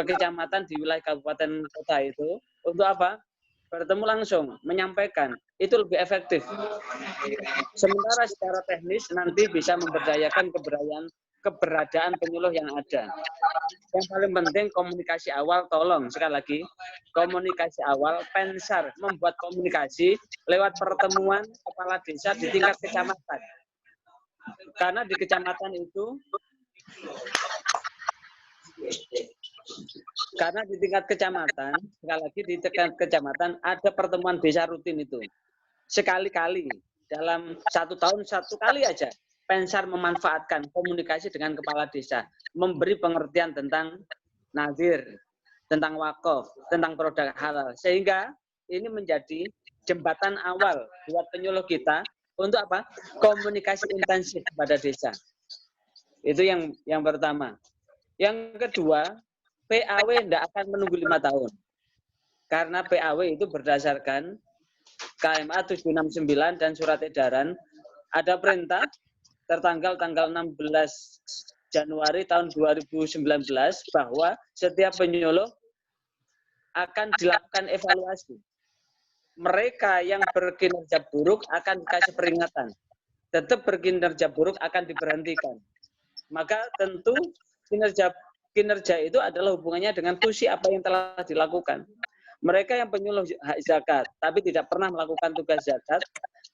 kecamatan di wilayah kabupaten kota itu untuk apa? Bertemu langsung, menyampaikan, itu lebih efektif. Sementara secara teknis nanti bisa memberdayakan keberadaan penyuluh yang ada. Yang paling penting komunikasi awal, tolong sekali lagi, komunikasi awal, Pensar membuat komunikasi lewat pertemuan kepala desa di tingkat kecamatan. Karena di kecamatan itu, karena di tingkat kecamatan, sekali lagi di tingkat kecamatan ada pertemuan desa rutin itu. Sekali-kali, dalam 1 tahun 1 kali aja, Pensar memanfaatkan komunikasi dengan kepala desa, memberi pengertian tentang nazir, tentang wakaf, tentang produk halal. Sehingga ini menjadi jembatan awal buat penyuluh kita untuk apa? Komunikasi intensif pada desa. Itu yang pertama. Yang kedua, PAW tidak akan menunggu 5 tahun. Karena PAW itu berdasarkan KMA 769 dan surat edaran, ada perintah tertanggal tanggal 16 Januari tahun 2019 bahwa setiap penyuluh akan dilakukan evaluasi. Mereka yang berkinerja buruk akan dikasih peringatan. Tetap berkinerja buruk akan diberhentikan. Maka tentu kinerja itu adalah hubungannya dengan fungsi apa yang telah dilakukan. Mereka yang penyuluh hak zakat, tapi tidak pernah melakukan tugas zakat,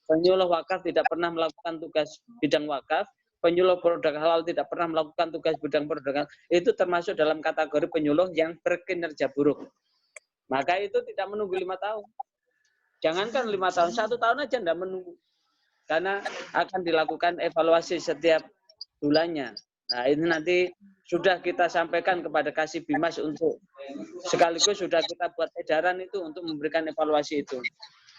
penyuluh wakaf tidak pernah melakukan tugas bidang wakaf, penyuluh produk halal tidak pernah melakukan tugas bidang produk halal, itu termasuk dalam kategori penyuluh yang berkinerja buruk. Maka itu tidak menunggu 5 tahun. Jangankan 5 tahun, 1 tahun aja tidak menunggu. Karena akan dilakukan evaluasi setiap bulannya. Nah, ini nanti sudah kita sampaikan kepada Kasih Bimas untuk sekaligus sudah kita buat edaran itu untuk memberikan evaluasi itu.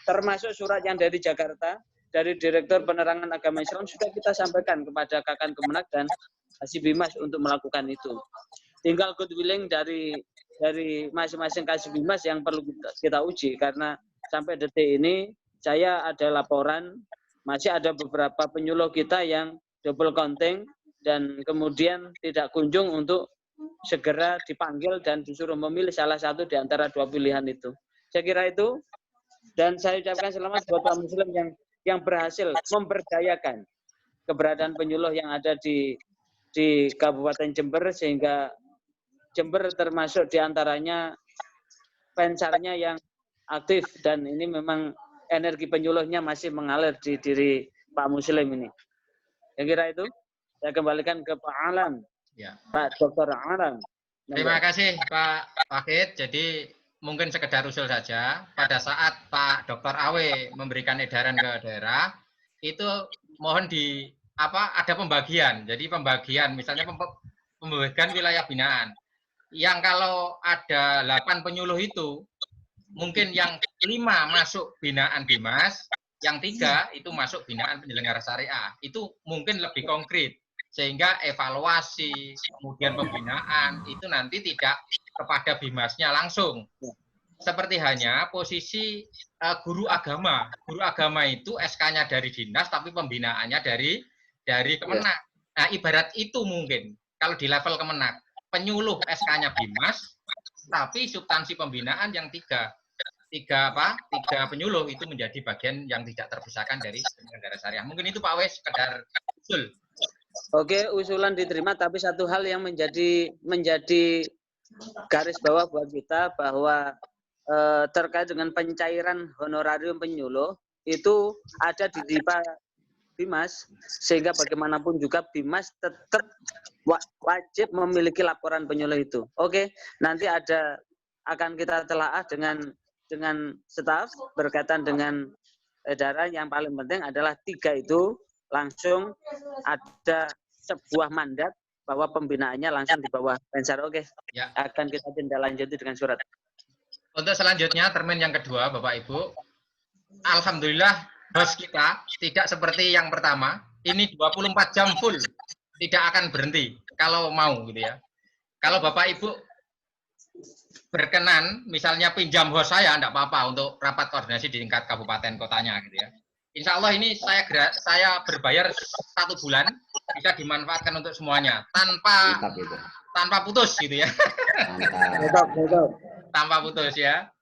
Termasuk surat yang dari Jakarta, dari Direktur Penerangan Agama Islam sudah kita sampaikan kepada Kakan Kemenag dan Kasih Bimas untuk melakukan itu. Tinggal good willing dari masing-masing Kasih Bimas yang perlu kita uji, karena sampai detik ini saya ada laporan masih ada beberapa penyuluh kita yang double counting dan kemudian tidak kunjung untuk segera dipanggil dan disuruh memilih salah satu di antara 2 pilihan itu. Saya kira itu, dan saya ucapkan selamat buat Pak Muslim yang berhasil memberdayakan keberadaan penyuluh yang ada di Kabupaten Jember, sehingga Jember termasuk di antaranya Pensarnya yang aktif, dan ini memang energi penyuluhnya masih mengalir di diri Pak Muslim ini. Saya kira itu. Saya kembalikan ke Pak Alam, ya. Pak Dr. Alam. Terima kasih Pak Wahid. Jadi mungkin sekedar usul saja, pada saat Pak Dr. Awe memberikan edaran ke daerah, itu mohon ada pembagian. Jadi pembagian, misalnya pembagian wilayah binaan. Yang kalau ada 8 penyuluh itu, mungkin yang 5 masuk binaan Bimas, yang 3 itu masuk binaan penyelenggara syariah. Itu mungkin lebih konkret. Sehingga evaluasi, kemudian pembinaan, itu nanti tidak kepada Bimasnya langsung. seperti hanya posisi guru agama. Guru agama itu SK-nya dari dinas, tapi pembinaannya dari Kemenak. Nah, ibarat itu mungkin kalau di level Kemenak, penyuluh SK-nya Bimas, tapi substansi pembinaan yang tiga penyuluh itu menjadi bagian yang tidak terpisahkan dari penyelenggara syariah. Mungkin itu Pak Wes, sekedar usul. Oke, usulan diterima, tapi satu hal yang menjadi garis bawah buat kita bahwa terkait dengan pencairan honorarium penyuluh itu ada di Bimas, sehingga bagaimanapun juga Bimas tetap wajib memiliki laporan penyuluh itu. Oke, nanti akan kita telaah dengan staf berkaitan dengan edaran. Yang paling penting adalah 3 itu langsung ada sebuah mandat bahwa pembinaannya langsung di bawah Pensar. Oke, ya. Akan kita tindak lanjuti dengan surat. Untuk selanjutnya, termin yang kedua, Bapak Ibu. Alhamdulillah, bos kita tidak seperti yang pertama. Ini 24 jam full. Tidak akan berhenti, kalau mau gitu ya. Kalau Bapak Ibu berkenan, misalnya pinjam host saya, enggak apa-apa untuk rapat koordinasi di tingkat kabupaten kotanya gitu ya. Insya Allah ini saya berbayar 1 bulan, bisa dimanfaatkan untuk semuanya. Tanpa putus gitu ya. Tanpa putus ya.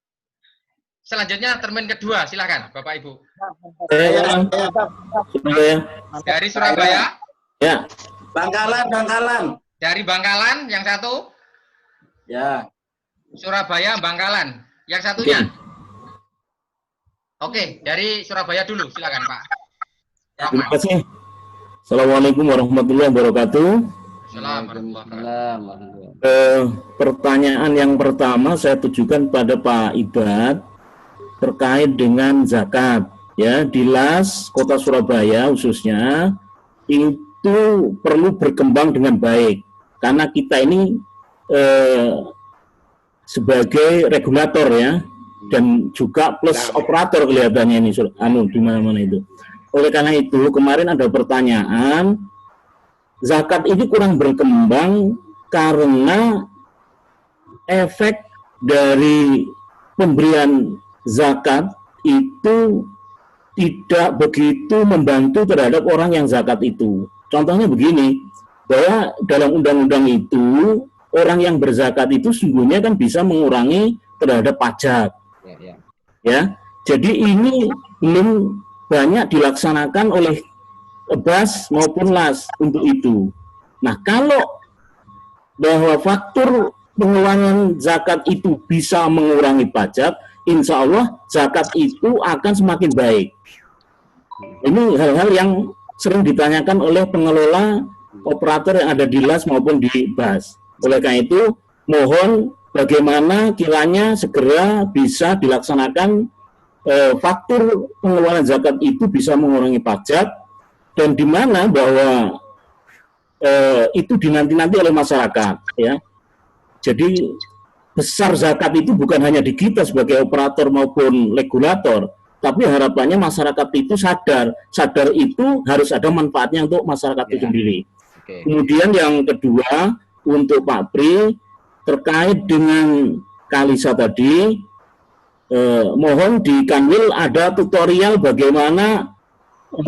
Selanjutnya termin kedua, silakan Bapak Ibu. Dari Surabaya. Ya. Bangkalan. Dari Bangkalan yang satu. Ya. Surabaya, Bangkalan. Yang satunya. Oke, dari Surabaya dulu, silakan Pak. Terima kasih. Assalamualaikum warahmatullahi wabarakatuh. Pertanyaan yang pertama saya tujukan pada Pak Ibad terkait dengan zakat. Ya, di LAS Kota Surabaya khususnya itu perlu berkembang dengan baik karena kita ini sebagai regulator ya dan juga plus operator kelihatannya ini di mana-mana itu. Oleh karena itu kemarin ada pertanyaan, zakat ini kurang berkembang karena efek dari pemberian zakat itu tidak begitu membantu terhadap orang yang zakat itu. Contohnya begini, bahwa dalam undang-undang itu orang yang berzakat itu sungguhnya kan bisa mengurangi terhadap pajak. Ya, jadi ini belum banyak dilaksanakan oleh BAS maupun LAS untuk itu. Nah, kalau bahwa faktur pengeluaran zakat itu bisa mengurangi pajak, insya Allah zakat itu akan semakin baik. Ini hal-hal yang sering ditanyakan oleh pengelola operator yang ada di LAS maupun di BAS. Oleh karena itu, mohon bagaimana kiranya segera bisa dilaksanakan faktur pengeluaran zakat itu bisa mengurangi pajak, dan di mana bahwa itu dinanti-nanti oleh masyarakat ya. Jadi besar zakat itu bukan hanya di kita sebagai operator maupun regulator, tapi harapannya masyarakat itu sadar itu harus ada manfaatnya untuk masyarakat itu sendiri. Kemudian yang kedua untuk Pak Pri terkait dengan Kalisa tadi, mohon di Kanwil ada tutorial bagaimana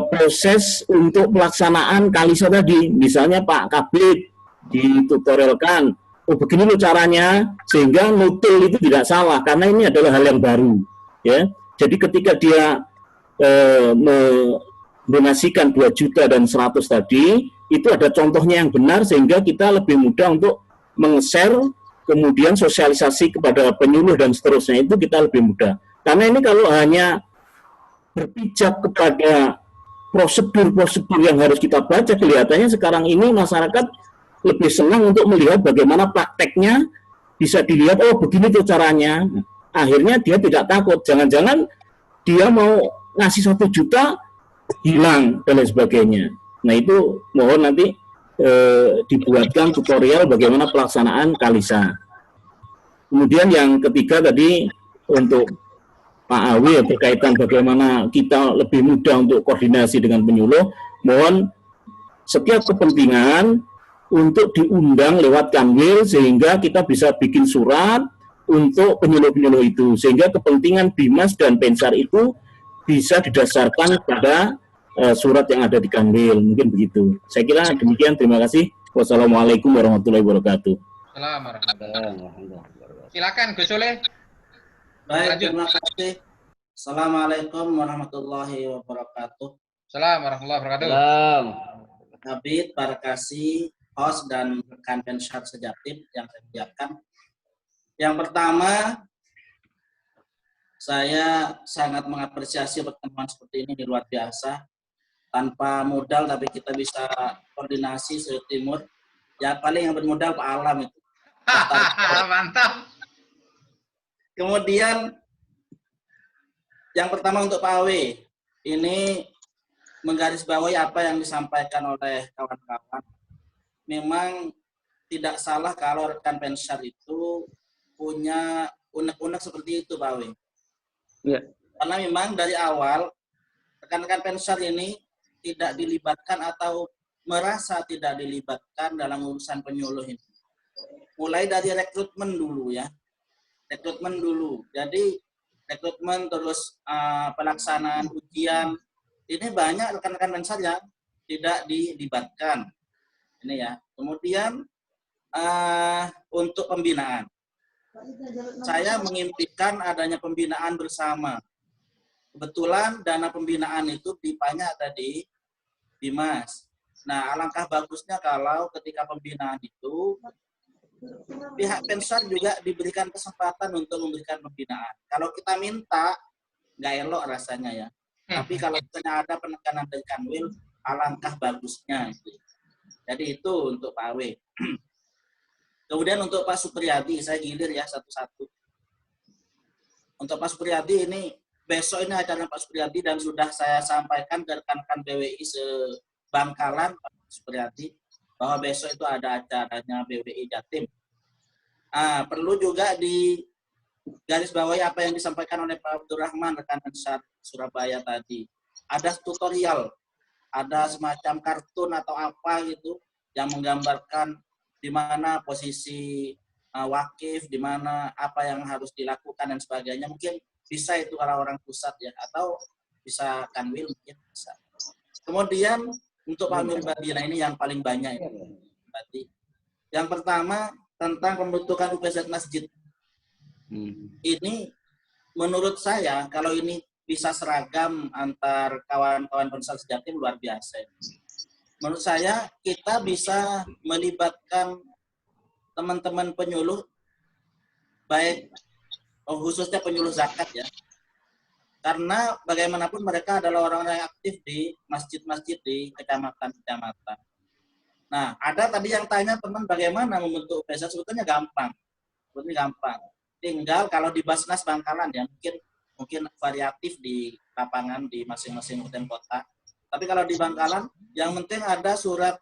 proses untuk pelaksanaan Kalisa tadi. Misalnya Pak Kabit ditutorialkan, oh begini loh caranya, sehingga nutul itu tidak salah, karena ini adalah hal yang baru. Ya, jadi ketika dia mendonasikan 2 juta dan 100 tadi, itu ada contohnya yang benar, sehingga kita lebih mudah untuk meng-share, kemudian sosialisasi kepada penyuluh dan seterusnya, itu kita lebih mudah. Karena ini kalau hanya berpijak kepada prosedur-prosedur yang harus kita baca, kelihatannya sekarang ini masyarakat lebih senang untuk melihat bagaimana prakteknya, bisa dilihat, oh begini tuh caranya. Akhirnya dia tidak takut, jangan-jangan dia mau ngasih 1 juta, hilang, dan lain sebagainya. Nah itu mohon nanti dibuatkan tutorial bagaimana pelaksanaan Kalisa. Kemudian yang ketiga tadi untuk Pak Awi berkaitan bagaimana kita lebih mudah untuk koordinasi dengan penyuluh, mohon setiap kepentingan untuk diundang lewat Kanwil sehingga kita bisa bikin surat untuk penyuluh-penyuluh itu, sehingga kepentingan Bimas dan Pensar itu bisa didasarkan pada surat yang ada di Kanwil, mungkin begitu. Saya kira demikian, terima kasih. Wassalamualaikum warahmatullahi wabarakatuh. Silakan Gus Soleh. Baik, terima kasih. Assalamualaikum warahmatullahi wabarakatuh. Assalamualaikum warahmatullahi wabarakatuh. Habib, Barakasi, host dan rekan Pensar Sejatim yang saya muliakan. Yang pertama, saya sangat mengapresiasi pertemuan seperti ini, luar biasa. Tanpa modal tapi kita bisa koordinasi se-Timur. Ya paling yang bermodal Pak Alam itu. Mantap. Kemudian yang pertama untuk Pak Awe, ini menggarisbawahi apa yang disampaikan oleh kawan-kawan. Memang tidak salah kalau rekan Pensar itu punya unek-unek seperti itu, Pak Awe. Ya. Karena memang dari awal rekan-rekan Pensar ini tidak dilibatkan atau merasa tidak dilibatkan dalam urusan penyuluh ini. Mulai dari rekrutmen dulu ya. Rekrutmen dulu. Jadi rekrutmen terus pelaksanaan ujian. Ini banyak rekan-rekan Pensar yang tidak dilibatkan. Ini ya. Kemudian untuk pembinaan. Saya mengimpikan adanya pembinaan bersama. Kebetulan dana pembinaan itu pipanya ada di Bimas. Nah, alangkah bagusnya kalau ketika pembinaan itu pihak Pensar juga diberikan kesempatan untuk memberikan pembinaan. Kalau kita minta, nggak elok rasanya ya. Tapi kalau misalnya ada penekanan dari Kanwil, alangkah bagusnya. Jadi itu untuk Pak Awe. Kemudian untuk Pak Supriyadi, saya gilir ya satu-satu. Untuk Pak Supriyadi ini, besok ini acara Pak Supriyadi dan sudah saya sampaikan ke rekan-rekan BWI se-Bangkalan, Pak Supriyadi, bahwa besok itu ada acaranya BWI Jatim. Perlu juga di garis bawahi apa yang disampaikan oleh Pak Abdurrahman, rekan Pensar Surabaya tadi. Ada tutorial, ada semacam kartun atau apa gitu yang menggambarkan di mana posisi wakif, di mana apa yang harus dilakukan dan sebagainya. Mungkin bisa itu kalau orang pusat ya, atau bisa Kanwil mungkin bisa. Kemudian untuk Pak Amir Badina ini yang paling banyak ini. Yang pertama tentang pembentukan UPZ Masjid. Ini menurut saya kalau ini bisa seragam antar kawan-kawan Pensar Sejatim luar biasa. Menurut saya kita bisa melibatkan teman-teman penyuluh, baik khususnya penyuluh zakat ya. Karena bagaimanapun mereka adalah orang-orang yang aktif di masjid-masjid di kecamatan-kecamatan. Nah, ada tadi yang tanya teman bagaimana membentuk UPZ, sebetulnya gampang. Sebetulnya gampang. Tinggal kalau di Basnas Bangkalan ya, mungkin variatif di lapangan di masing-masing kabupaten kota. Tapi kalau di Bangkalan, yang penting ada surat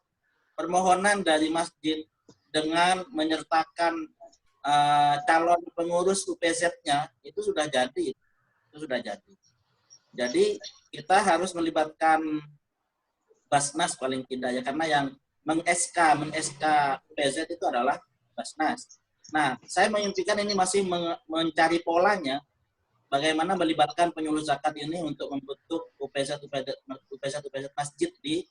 permohonan dari masjid dengan menyertakan calon pengurus UPZ-nya, itu sudah jadi. Itu sudah jadi. Jadi kita harus melibatkan Basnas paling tidak ya, karena yang meng-SK UPZ itu adalah Basnas. Nah, saya mengimpikan ini masih mencari polanya, bagaimana melibatkan penyuluh zakat ini untuk membentuk UPZ masjid di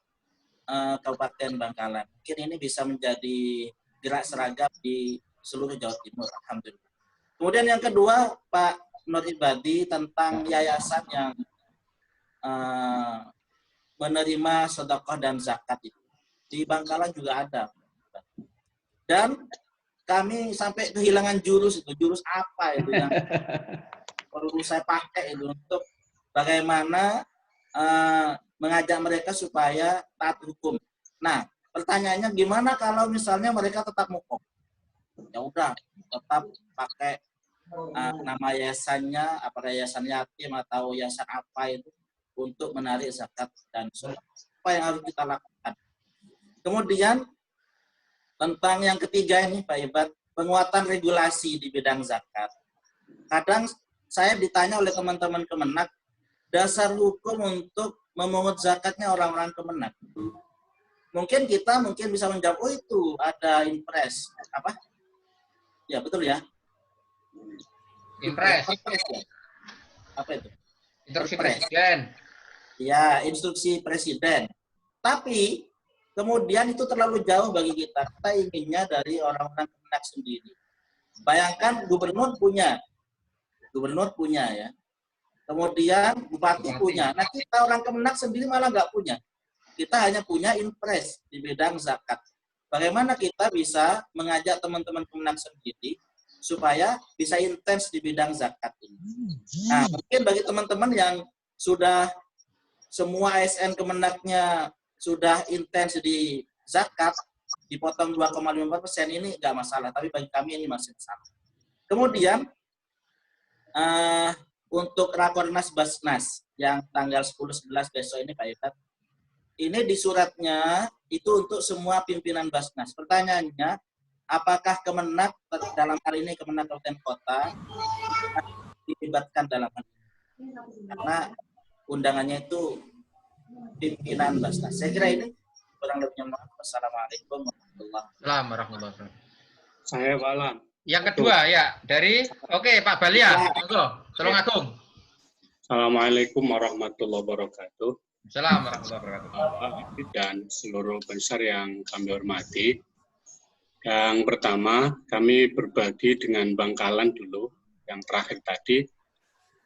Kabupaten Bangkalan. Mungkin ini bisa menjadi gerak seragam di seluruh Jawa Timur. Alhamdulillah. Kemudian yang kedua, Pak Nur Ibadi tentang yayasan yang menerima sedekah dan zakat itu. Di Bangkalan juga ada. Dan kami sampai kehilangan jurus itu. Jurus apa itu yang perlu saya pakai itu untuk bagaimana mengajak mereka supaya taat hukum. Nah, pertanyaannya gimana kalau misalnya mereka tetap mukok? Ya udah, tetap pakai nama yayasannya, apakah yayasan yatim atau yayasan apa itu untuk menarik zakat dan sholat. Apa yang harus kita lakukan? Kemudian tentang yang ketiga ini Pak Ibad, penguatan regulasi di bidang zakat. Kadang saya ditanya oleh teman-teman Kemenak, dasar hukum untuk memungut zakatnya orang-orang Kemenak. Mungkin kita bisa menjawab, oh itu ada impres. Apa? Ya betul ya. Impres. Ya. Apa itu? Instruksi Impres. presiden. Ya, instruksi presiden. Tapi kemudian itu terlalu jauh bagi kita. Kita inginnya dari orang-orang Kemenak sendiri. Bayangkan gubernur punya ya. Kemudian bupati punya. Nah, kita orang Kemenak sendiri malah nggak punya. Kita hanya punya impres di bidang zakat. Bagaimana kita bisa mengajak teman-teman Kemenak sendiri supaya bisa intens di bidang zakat ini. Nah, mungkin bagi teman-teman yang sudah semua ASN Kemenaknya sudah intens di zakat, dipotong 2,54% ini nggak masalah, tapi bagi kami ini masih masalah. Kemudian, untuk Rakornas Basnas yang tanggal 10-11 besok ini Pak Ikat, ini di suratnya itu untuk semua pimpinan Basnas. Pertanyaannya, apakah Kemenak dalam hal ini Kemenak Kabupaten Kota dilibatkan dalam hal ini? Karena undangannya itu pimpinan Basnas. Saya kira ini kurang lebihnya. Wassalamualaikum warahmatullahi wabarakatuh. Saya Pak Alam. Yang kedua ya dari Pak Balia, monggo, Tolong Agung. Assalamualaikum warahmatullahi wabarakatuh. Assalamualaikum warahmatullahi wabarakatuh. Dan seluruh besar yang kami hormati. Yang pertama, kami berbagi dengan Bangkalan dulu, yang terakhir tadi,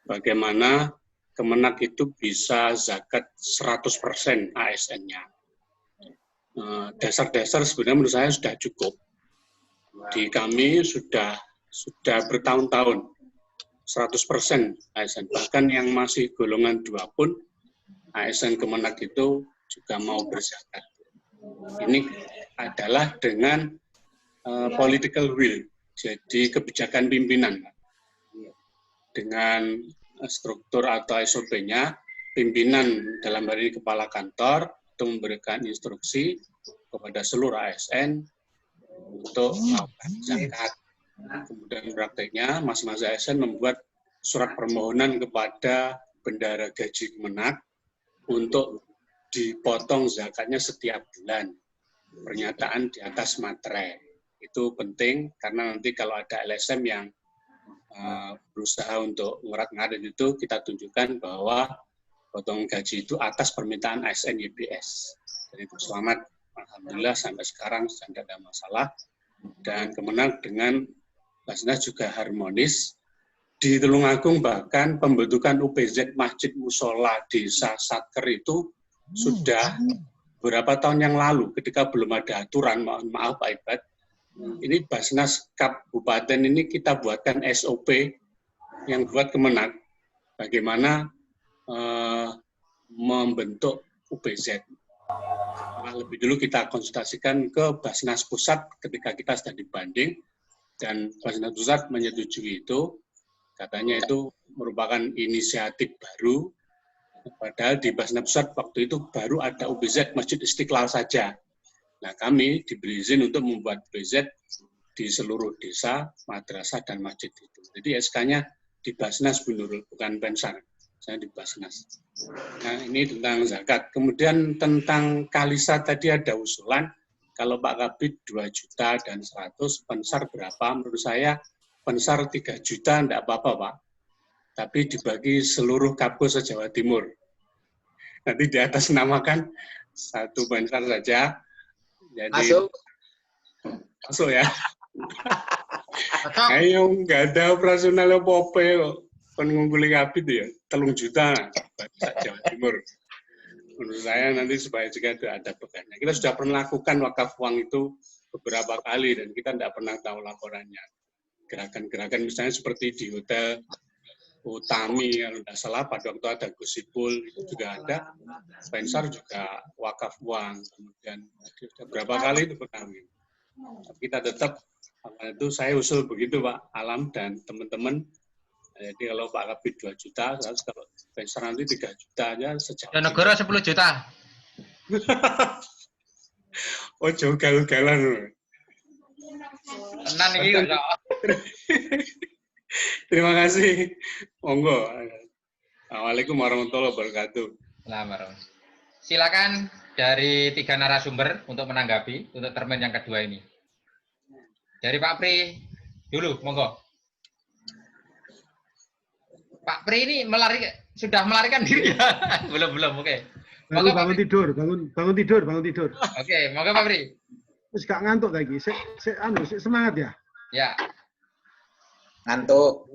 bagaimana Kemenak itu bisa zakat 100% ASN-nya. Dasar-dasar sebenarnya menurut saya sudah cukup. Di kami sudah bertahun-tahun 100% ASN. Bahkan yang masih golongan 2 pun, ASN Kemenak itu juga mau berzakat. Ini adalah dengan political will, jadi kebijakan pimpinan. Dengan struktur atau SOP-nya, pimpinan dalam hal ini kepala kantor itu memberikan instruksi kepada seluruh ASN untuk melakukan zakat. Kemudian prakteknya masing-masing ASN membuat surat permohonan kepada Bendahara Gaji Kemenak untuk dipotong zakatnya setiap bulan. Pernyataan di atas materai. Itu penting karena nanti kalau ada LSM yang berusaha untuk ngarit itu, kita tunjukkan bahwa potong gaji itu atas permintaan ASN YBS. Dan itu selamat, alhamdulillah sampai sekarang tidak ada masalah. Dan Kemenak dengan Basnas juga harmonis. Di Tulungagung bahkan pembentukan UPZ Masjid Musola Desa Satker itu sudah beberapa tahun yang lalu ketika belum ada aturan, mohon maaf Pak Ibad. Ini Basnas Kabupaten ini kita buatkan SOP yang buat Kemenak bagaimana membentuk UPZ. Nah, lebih dulu kita konsultasikan ke Basnas Pusat ketika kita sedang dibanding dan Basnas Pusat menyetujui itu, katanya itu merupakan inisiatif baru. Padahal di Basnas Pusat waktu itu baru ada UPZ Masjid Istiqlal saja. Nah, kami diberi izin untuk membuat UPZ di seluruh desa, madrasah, dan masjid itu. Jadi SK-nya di Basnas, Bu Nurul, bukan Pensar. Saya di Basnas. Nah, ini tentang zakat. Kemudian tentang Kalisa tadi ada usulan, kalau Pak Kabid 2 juta dan 100, Pensar berapa? Menurut saya, Pensar 3 juta, enggak apa-apa, Pak. Tapi dibagi seluruh Kapus se-Jawa Timur. Nanti di atas namakan satu Pensar saja. Jadi, masuk ya. Ayo, nggak ada operasional apa-apa kok. Kan ngumpuli Kabid ya, 3 juta Jawa Timur. Menurut saya nanti supaya juga ada bebannya. Kita sudah pernah lakukan wakaf uang itu beberapa kali dan kita tidak pernah tahu laporannya. Gerakan-gerakan misalnya seperti di Hotel Utami, kalau tidak salah pada waktu ada Gusipul itu juga ada. Pensar juga wakaf uang. Kemudian beberapa kali itu pernah. Tapi kita tetap, itu saya usul begitu Pak Alam dan teman-teman. Jadi kalau Pak Kabid 2 juta, kalau Pensar nanti 3 juta aja sejauh. Dan negara 10 juta. Oh, jauh galau-galan. Tenan iki kok. Terima kasih. Monggo. Assalamualaikum warahmatullahi wabarakatuh. Silakan dari 3 narasumber untuk menanggapi untuk termen yang kedua ini. Dari Pak Pri dulu, monggo. Pak Pri ini sudah melarikan diri ya? Belum, oke. Baru bangun tidur, bangun tidur. Oke, monggo Pak Pri. Terus gak ngantuk lagi, semangat ya? Ya. Ngantuk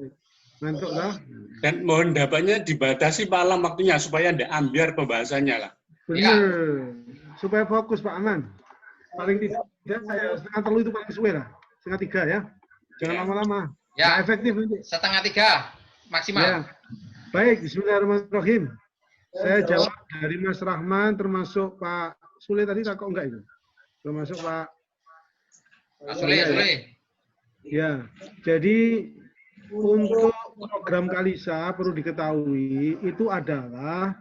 lah. Dan mohon dapatnya dibatasi Pak Alam waktunya supaya Anda ambiar pembahasannya lah. Benar. Supaya fokus Pak Aman. Paling tidak saya setengah telu itu paling suwe lah. Setengah tiga ya. Jangan lama-lama. Ya. Nah, efektif nanti. Setengah tiga maksimal. Ya. Baik, bismillahirrahmanirrahim. Saya jawab dari Mas Rahman termasuk Pak Sule tadi kok enggak itu? Termasuk Pak Sule. Ya. Jadi untuk program Kalisa perlu diketahui itu adalah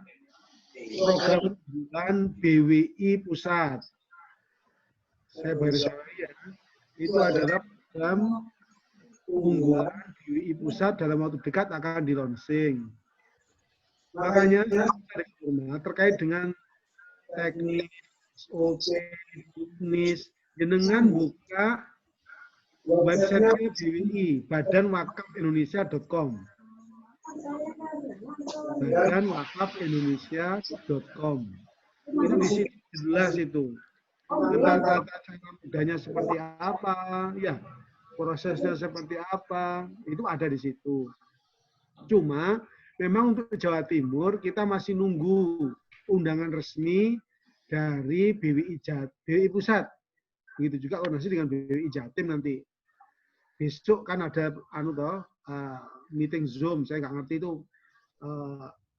program unggulan BWI Pusat. Saya barisbawahi ya. Itu adalah program unggulan BWI Pusat dalam waktu dekat akan di launching. Makanya terkait dengan teknis, SOP, bisnis, jenengan buka website BWI, badanwakafindonesia.com. badanwakafindonesia.com. Itu di situ jelas itu. Tentang tata cara mudahnya seperti apa, ya, prosesnya seperti apa, itu ada di situ. Cuma memang untuk Jawa Timur kita masih nunggu undangan resmi dari BWI Pusat. Begitu juga koordinasi dengan BWI Jatim nanti. Besok kan ada meeting Zoom, saya nggak ngerti itu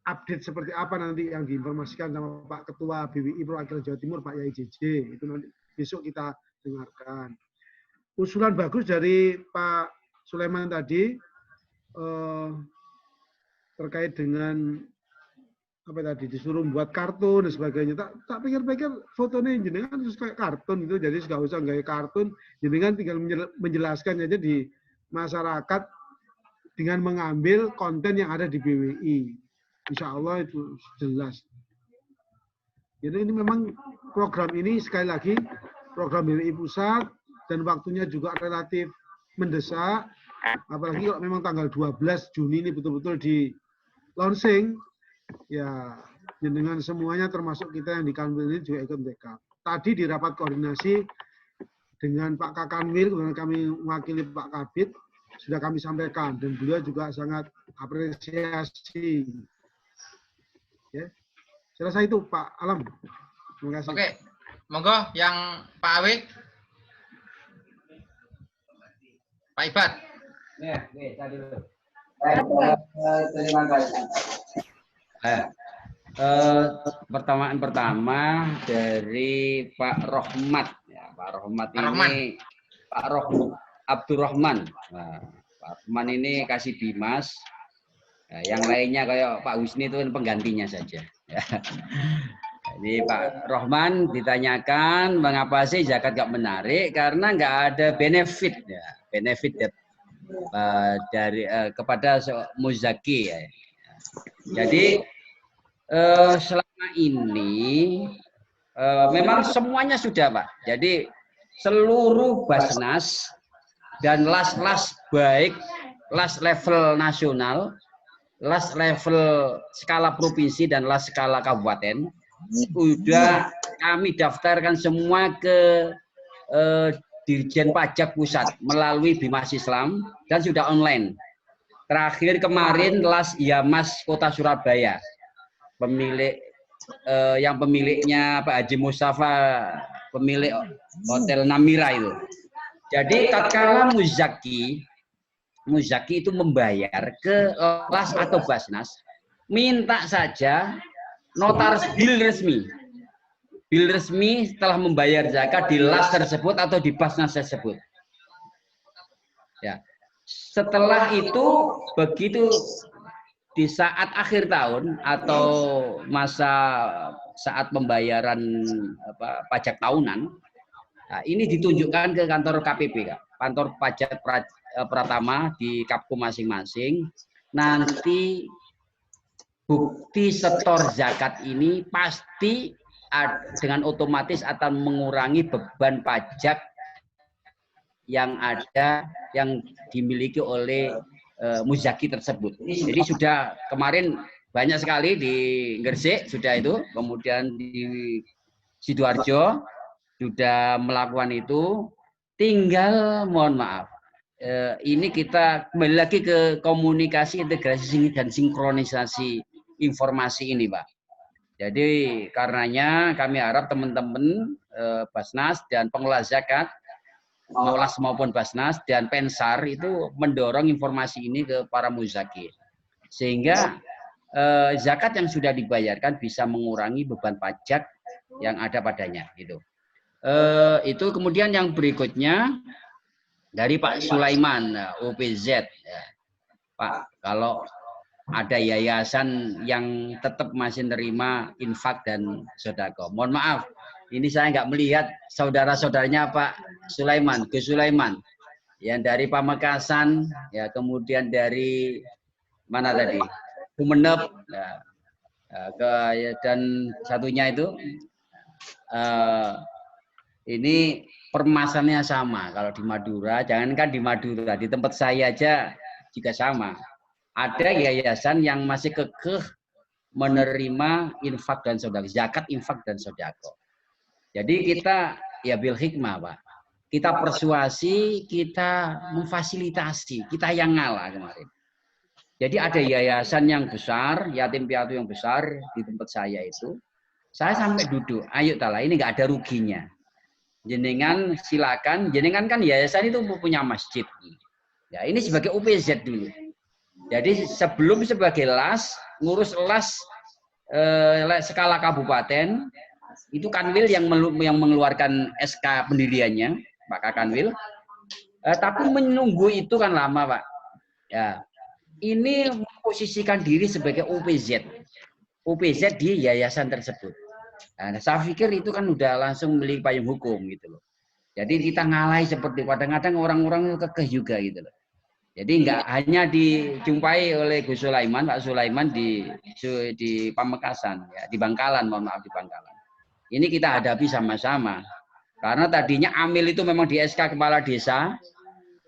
update seperti apa nanti yang diinformasikan sama Pak Ketua BWI Perwakilan Jawa Timur, Pak Yai JJ. Itu nanti besok kita dengarkan. Usulan bagus dari Pak Sulaiman tadi terkait dengan apa tadi disuruh membuat kartun dan sebagainya. Tak pikir-pikir fotonya jenengan terus kayak kartun itu, jadi nggak usah gaya kartun, jenengan tinggal menjelaskan aja di masyarakat dengan mengambil konten yang ada di BWI. Insya Allah itu jelas. Jadi ini memang program ini sekali lagi program BWI Pusat dan waktunya juga relatif mendesak. Apalagi kalau memang tanggal 12 Juni ini betul-betul di launching, ya dengan semuanya termasuk kita yang di Kanwil ini juga ikut backup. Tadi di rapat koordinasi dengan Pak Kakanwil, kemudian kami mewakili Pak Kabid, sudah kami sampaikan dan beliau juga sangat apresiasi. Ya, selesai itu Pak Alam. Terima kasih. Oke, monggo yang Pak Awik, Pak Ibad. Ya, tadi dulu. Terima kasih. Pertanyaan pertama dari Pak Rohmat. Ya, Pak Rohmat ini Pak Abdurrahman. Nah, Pak Rohman ini kasih Bimas. Nah, yang lainnya kayak Pak Husni itu penggantinya saja. Jadi Pak Rohman ditanyakan mengapa sih zakat nggak menarik, karena nggak ada benefit ya, benefit dari kepada muzaki ya. Jadi selama ini memang semuanya sudah Pak. Jadi seluruh Basnas dan las-las baik las level nasional, las level skala provinsi dan las skala kabupaten sudah kami daftarkan semua ke Dirjen Pajak Pusat melalui Bimas Islam dan sudah online. Terakhir kemarin las Yamas Kota Surabaya, pemilik yang pemiliknya Pak Haji Mustafa, pemilik Hotel Namira itu. Jadi tatkala muzaki itu membayar ke las atau Basnas, minta saja notaris bil resmi. Bil resmi setelah membayar zakat di las tersebut atau di Basnas tersebut. Ya. Setelah itu begitu di saat akhir tahun atau masa saat pembayaran pajak tahunan, nah, ini ditunjukkan ke kantor KPP, Kak. Kantor pajak Pratama di Kapku masing-masing. Nanti bukti setor zakat ini pasti dengan otomatis akan mengurangi beban pajak yang ada yang dimiliki oleh muzaki tersebut. Jadi sudah kemarin banyak sekali di Gresik sudah itu, kemudian di Sidoarjo sudah melakukan itu. Tinggal mohon maaf, ini kita kembali lagi ke komunikasi, integrasi dan sinkronisasi informasi ini, Pak. Jadi karenanya kami harap teman-teman Basnas dan pengelola zakat, Molas maupun Basnas dan Pensar itu mendorong informasi ini ke para muzaki, sehingga zakat yang sudah dibayarkan bisa mengurangi beban pajak yang ada padanya. Gitu. Itu kemudian yang berikutnya dari Pak Sulaiman OPZ, ya. Pak, kalau ada yayasan yang tetap masih nerima infak dan sodako. Mohon maaf, ini saya nggak melihat saudara-saudaranya Pak Sulaiman, Gus Sulaiman, yang dari Pamekasan, ya kemudian dari mana tadi, Sumeneb, ya, dan satunya itu ini permasalahannya sama. Kalau di Madura, jangankan di Madura, di tempat saya aja juga sama. Ada yayasan yang masih kekeh menerima infak dan sodako, zakat infak dan sodako. Jadi kita ya bil hikmah, Pak. Kita persuasi, kita memfasilitasi, kita yang ngalah kemarin. Jadi ada yayasan yang besar, yatim piatu yang besar di tempat saya itu. Saya sampai duduk, ayo tala, ini nggak ada ruginya. Jenengan silakan, jenengan kan yayasan itu punya masjid. Ya ini sebagai UPZ dulu. Jadi sebelum sebagai las, ngurus las skala kabupaten, itu Kanwil yang mengeluarkan SK pendiriannya, Pak Kanwil. Tapi menunggu itu kan lama, Pak. Ya, ini memposisikan diri sebagai UPZ. UPZ di yayasan tersebut. Nah, saya pikir itu kan udah langsung memiliki payung hukum gitu loh. Jadi kita ngalahi seperti kadang-kadang orang-orang itu kekeh juga gitu loh. Jadi nggak hanya dijumpai oleh Gus Sulaiman, Pak Sulaiman di Pamekasan, ya, di Bangkalan, mohon maaf di Bangkalan. Ini kita hadapi sama-sama. Karena tadinya Amil itu memang di SK Kepala Desa.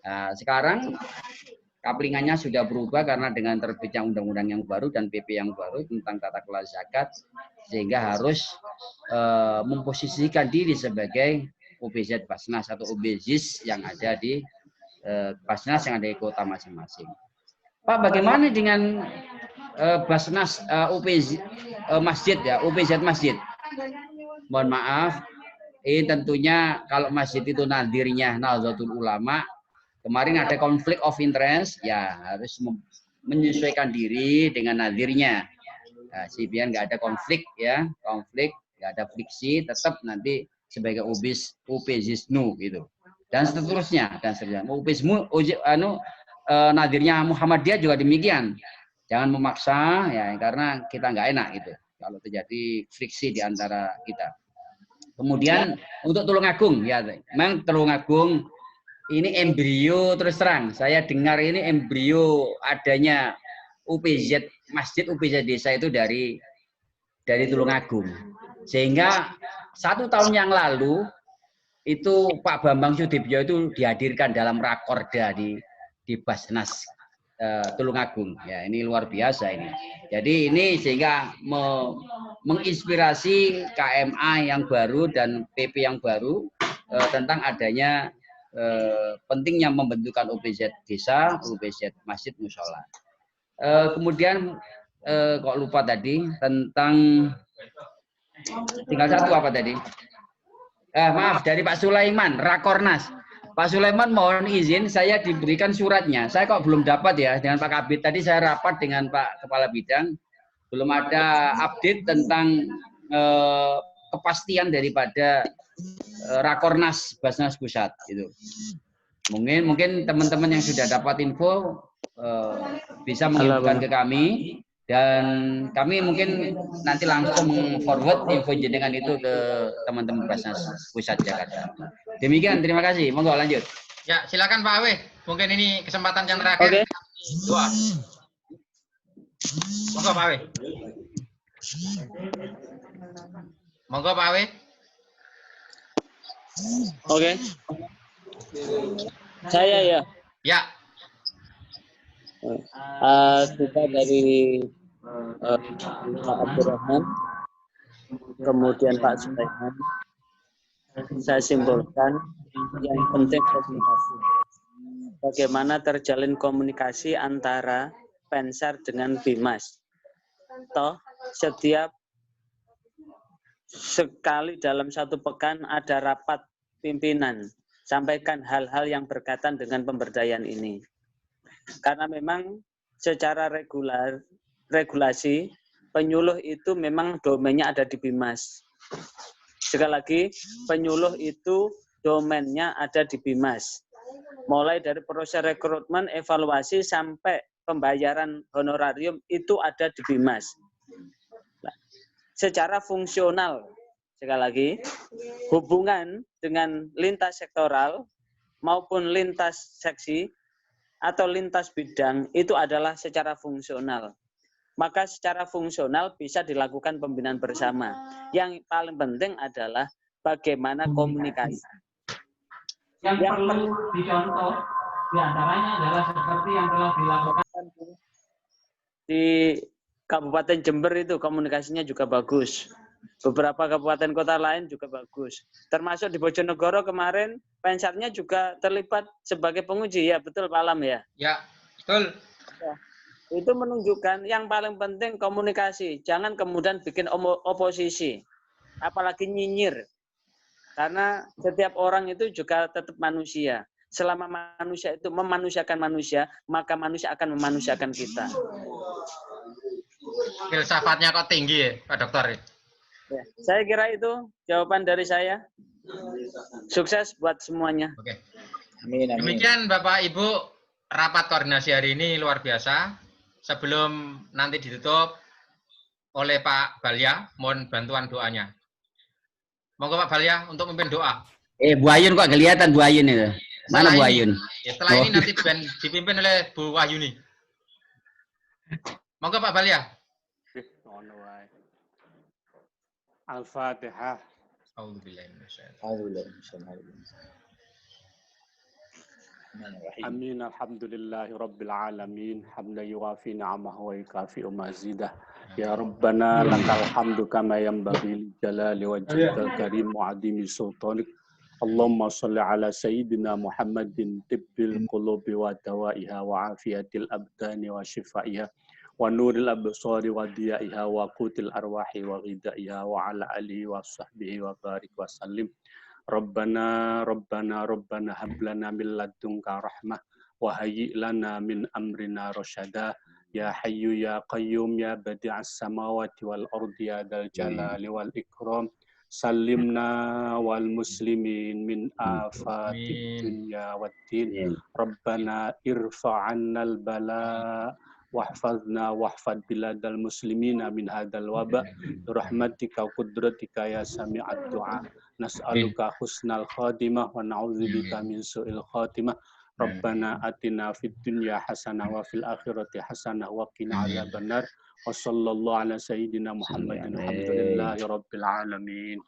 Nah, sekarang kaplingannya sudah berubah karena dengan terbitnya undang-undang yang baru dan PP yang baru tentang tata kelola zakat, sehingga harus memposisikan diri sebagai OPZ Basnas atau OBZIS yang ada di Basnas yang ada di kota masing-masing. Pak, bagaimana dengan Basnas OPZ masjid ya, OPZ masjid? Mohon maaf, ini tentunya kalau masjid itu nadirnya Nahdlatul Ulama, kemarin ada konflik of interest, ya harus menyesuaikan diri dengan nadirnya. Nah, biar nggak ada konflik ya, nggak ada friksi, tetap nanti sebagai UPZISNU gitu. Dan seterusnya. UPZISNU, nadirnya Muhammadiyah juga demikian. Jangan memaksa ya, karena kita nggak enak gitu kalau terjadi friksi di antara kita. Kemudian untuk Tulungagung ya, memang Tulungagung ini embrio, terus terang saya dengar ini embrio adanya UPZ Masjid UPZ Desa itu dari Tulungagung. Sehingga 1 tahun yang lalu itu Pak Bambang Sudibyo itu dihadirkan dalam rakorda di Basnas Tulungagung. Ya, ini luar biasa ini. Jadi ini sehingga menginspirasi KMA yang baru dan PP yang baru tentang adanya pentingnya membentukkan OPZ Desa, OPZ Masjid Mushola. Kemudian kok lupa tadi tentang tinggal satu apa tadi? Maaf, dari Pak Sulaiman, Rakornas. Pak Sulaiman mohon izin, saya diberikan suratnya. Saya kok belum dapat ya dengan Pak Kabid. Tadi saya rapat dengan Pak Kepala Bidang, belum ada update tentang kepastian daripada Rakornas Basnas Pusat. Gitu. Mungkin teman-teman yang sudah dapat info bisa mengirimkan ke kami. Dan kami mungkin nanti langsung forward info jenengan itu ke teman-teman Basnas Pusat Jakarta. Demikian, terima kasih. Monggo lanjut. Ya, silakan Pak Awe. Mungkin ini kesempatan yang terakhir. Doa. Monggo Pak Awe. Monggo Pak Awe. Oke. Saya ya. Ya. Kita dari Pak Abdurrahman, kemudian Pak Sulaiman. Saya simpulkan yang penting komunikasi. Bagaimana terjalin komunikasi antara Pensar dengan Bimas. Toh setiap sekali dalam satu pekan ada rapat pimpinan, sampaikan hal-hal yang berkaitan dengan pemberdayaan ini. Karena memang secara regulasi penyuluh itu memang domainnya ada di Bimas. Sekali lagi, penyuluh itu domainnya ada di Bimas. Mulai dari proses rekrutmen, evaluasi sampai pembayaran honorarium itu ada di Bimas. Secara fungsional, sekali lagi, hubungan dengan lintas sektoral maupun lintas seksi atau lintas bidang itu adalah secara fungsional. Maka secara fungsional bisa dilakukan pembinaan bersama. Yang paling penting adalah bagaimana komunikasi. Yang perlu dicontoh diantaranya adalah seperti yang telah dilakukan di Kabupaten Jember itu komunikasinya juga bagus. Beberapa kabupaten kota lain juga bagus. Termasuk di Bojonegoro kemarin, Pensarnya juga terlibat sebagai penguji. Ya, betul Pak Alam ya? Ya, betul. Ya. Itu menunjukkan yang paling penting komunikasi. Jangan kemudian bikin oposisi. Apalagi nyinyir. Karena setiap orang itu juga tetap manusia. Selama manusia itu memanusiakan manusia, maka manusia akan memanusiakan kita. Filsafatnya kok tinggi ya, Pak Dokter? Ya, saya kira itu jawaban dari saya. Sukses buat semuanya. Oke. Amin, amin. Demikian Bapak Ibu, rapat koordinasi hari ini luar biasa. Sebelum nanti ditutup oleh Pak Balya, mohon bantuan doanya. Monggo Pak Balya untuk memimpin doa. Bu Ayun kok kelihatan Bu Ayun itu. Mana Bu Ayun? Ya, setelah ini nanti dipimpin oleh Bu Wahyuni. Monggo Pak Balya. Al-Fatihah. Amin. Alhamdulillahi Rabbil Alamin. Hamdan yuwafi ni'amahu wa yukafi'u mazidah. Ya Rabbana lakal hamdu kama yanbaghi li jalali wajhikal karim wa 'azimi sultanik. Allahumma shalli ala sayyidina Muhammadin tibbil qulubi wa dawaiha wa afiyatil abdani wa shifaiha wa nuril absari wa diyaiha wa qutil arwahi wa ghidaiha wa ala alihi wa sahbihi wa barik wa sallim. Rabbana hablana min ladunka rahmah wa hayyi lana min amrina rasyada. Ya hayyu ya qayyum ya badi'as samawati wal ardi ya dzal jalali wal ikram. Salimna wal muslimin min afatid dunya waddin. Rabbana irfa'annal bala wahfazna wahfad biladal muslimina min hadal waba rahmatika qudratika ya sami'ad du'a. Nas'aluka husnal khatimah wa na'udzubika min su'il khatimah. Rabbana atina fid dunya hasanah wa fil akhirati hasanah wa qina adzabannar. Wa sallallahu ala sayyidina Muhammadin alhamdulillahi rabbil alamin.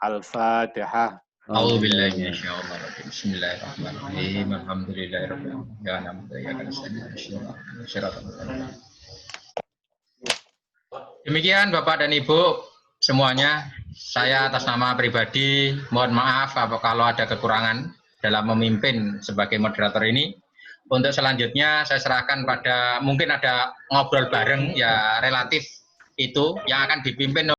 Al-Fatihah. A'udzu billahi minasyaitonir rajim. Bismillahirrahmanirrahim. Alhamdulillahirabbil alamin. Ya na'budu wa iyyaka nasta'in. Demikian Bapak dan Ibu semuanya, saya atas nama pribadi mohon maaf kalau ada kekurangan dalam memimpin sebagai moderator ini. Untuk selanjutnya saya serahkan pada, mungkin ada ngobrol bareng ya relatif itu yang akan dipimpin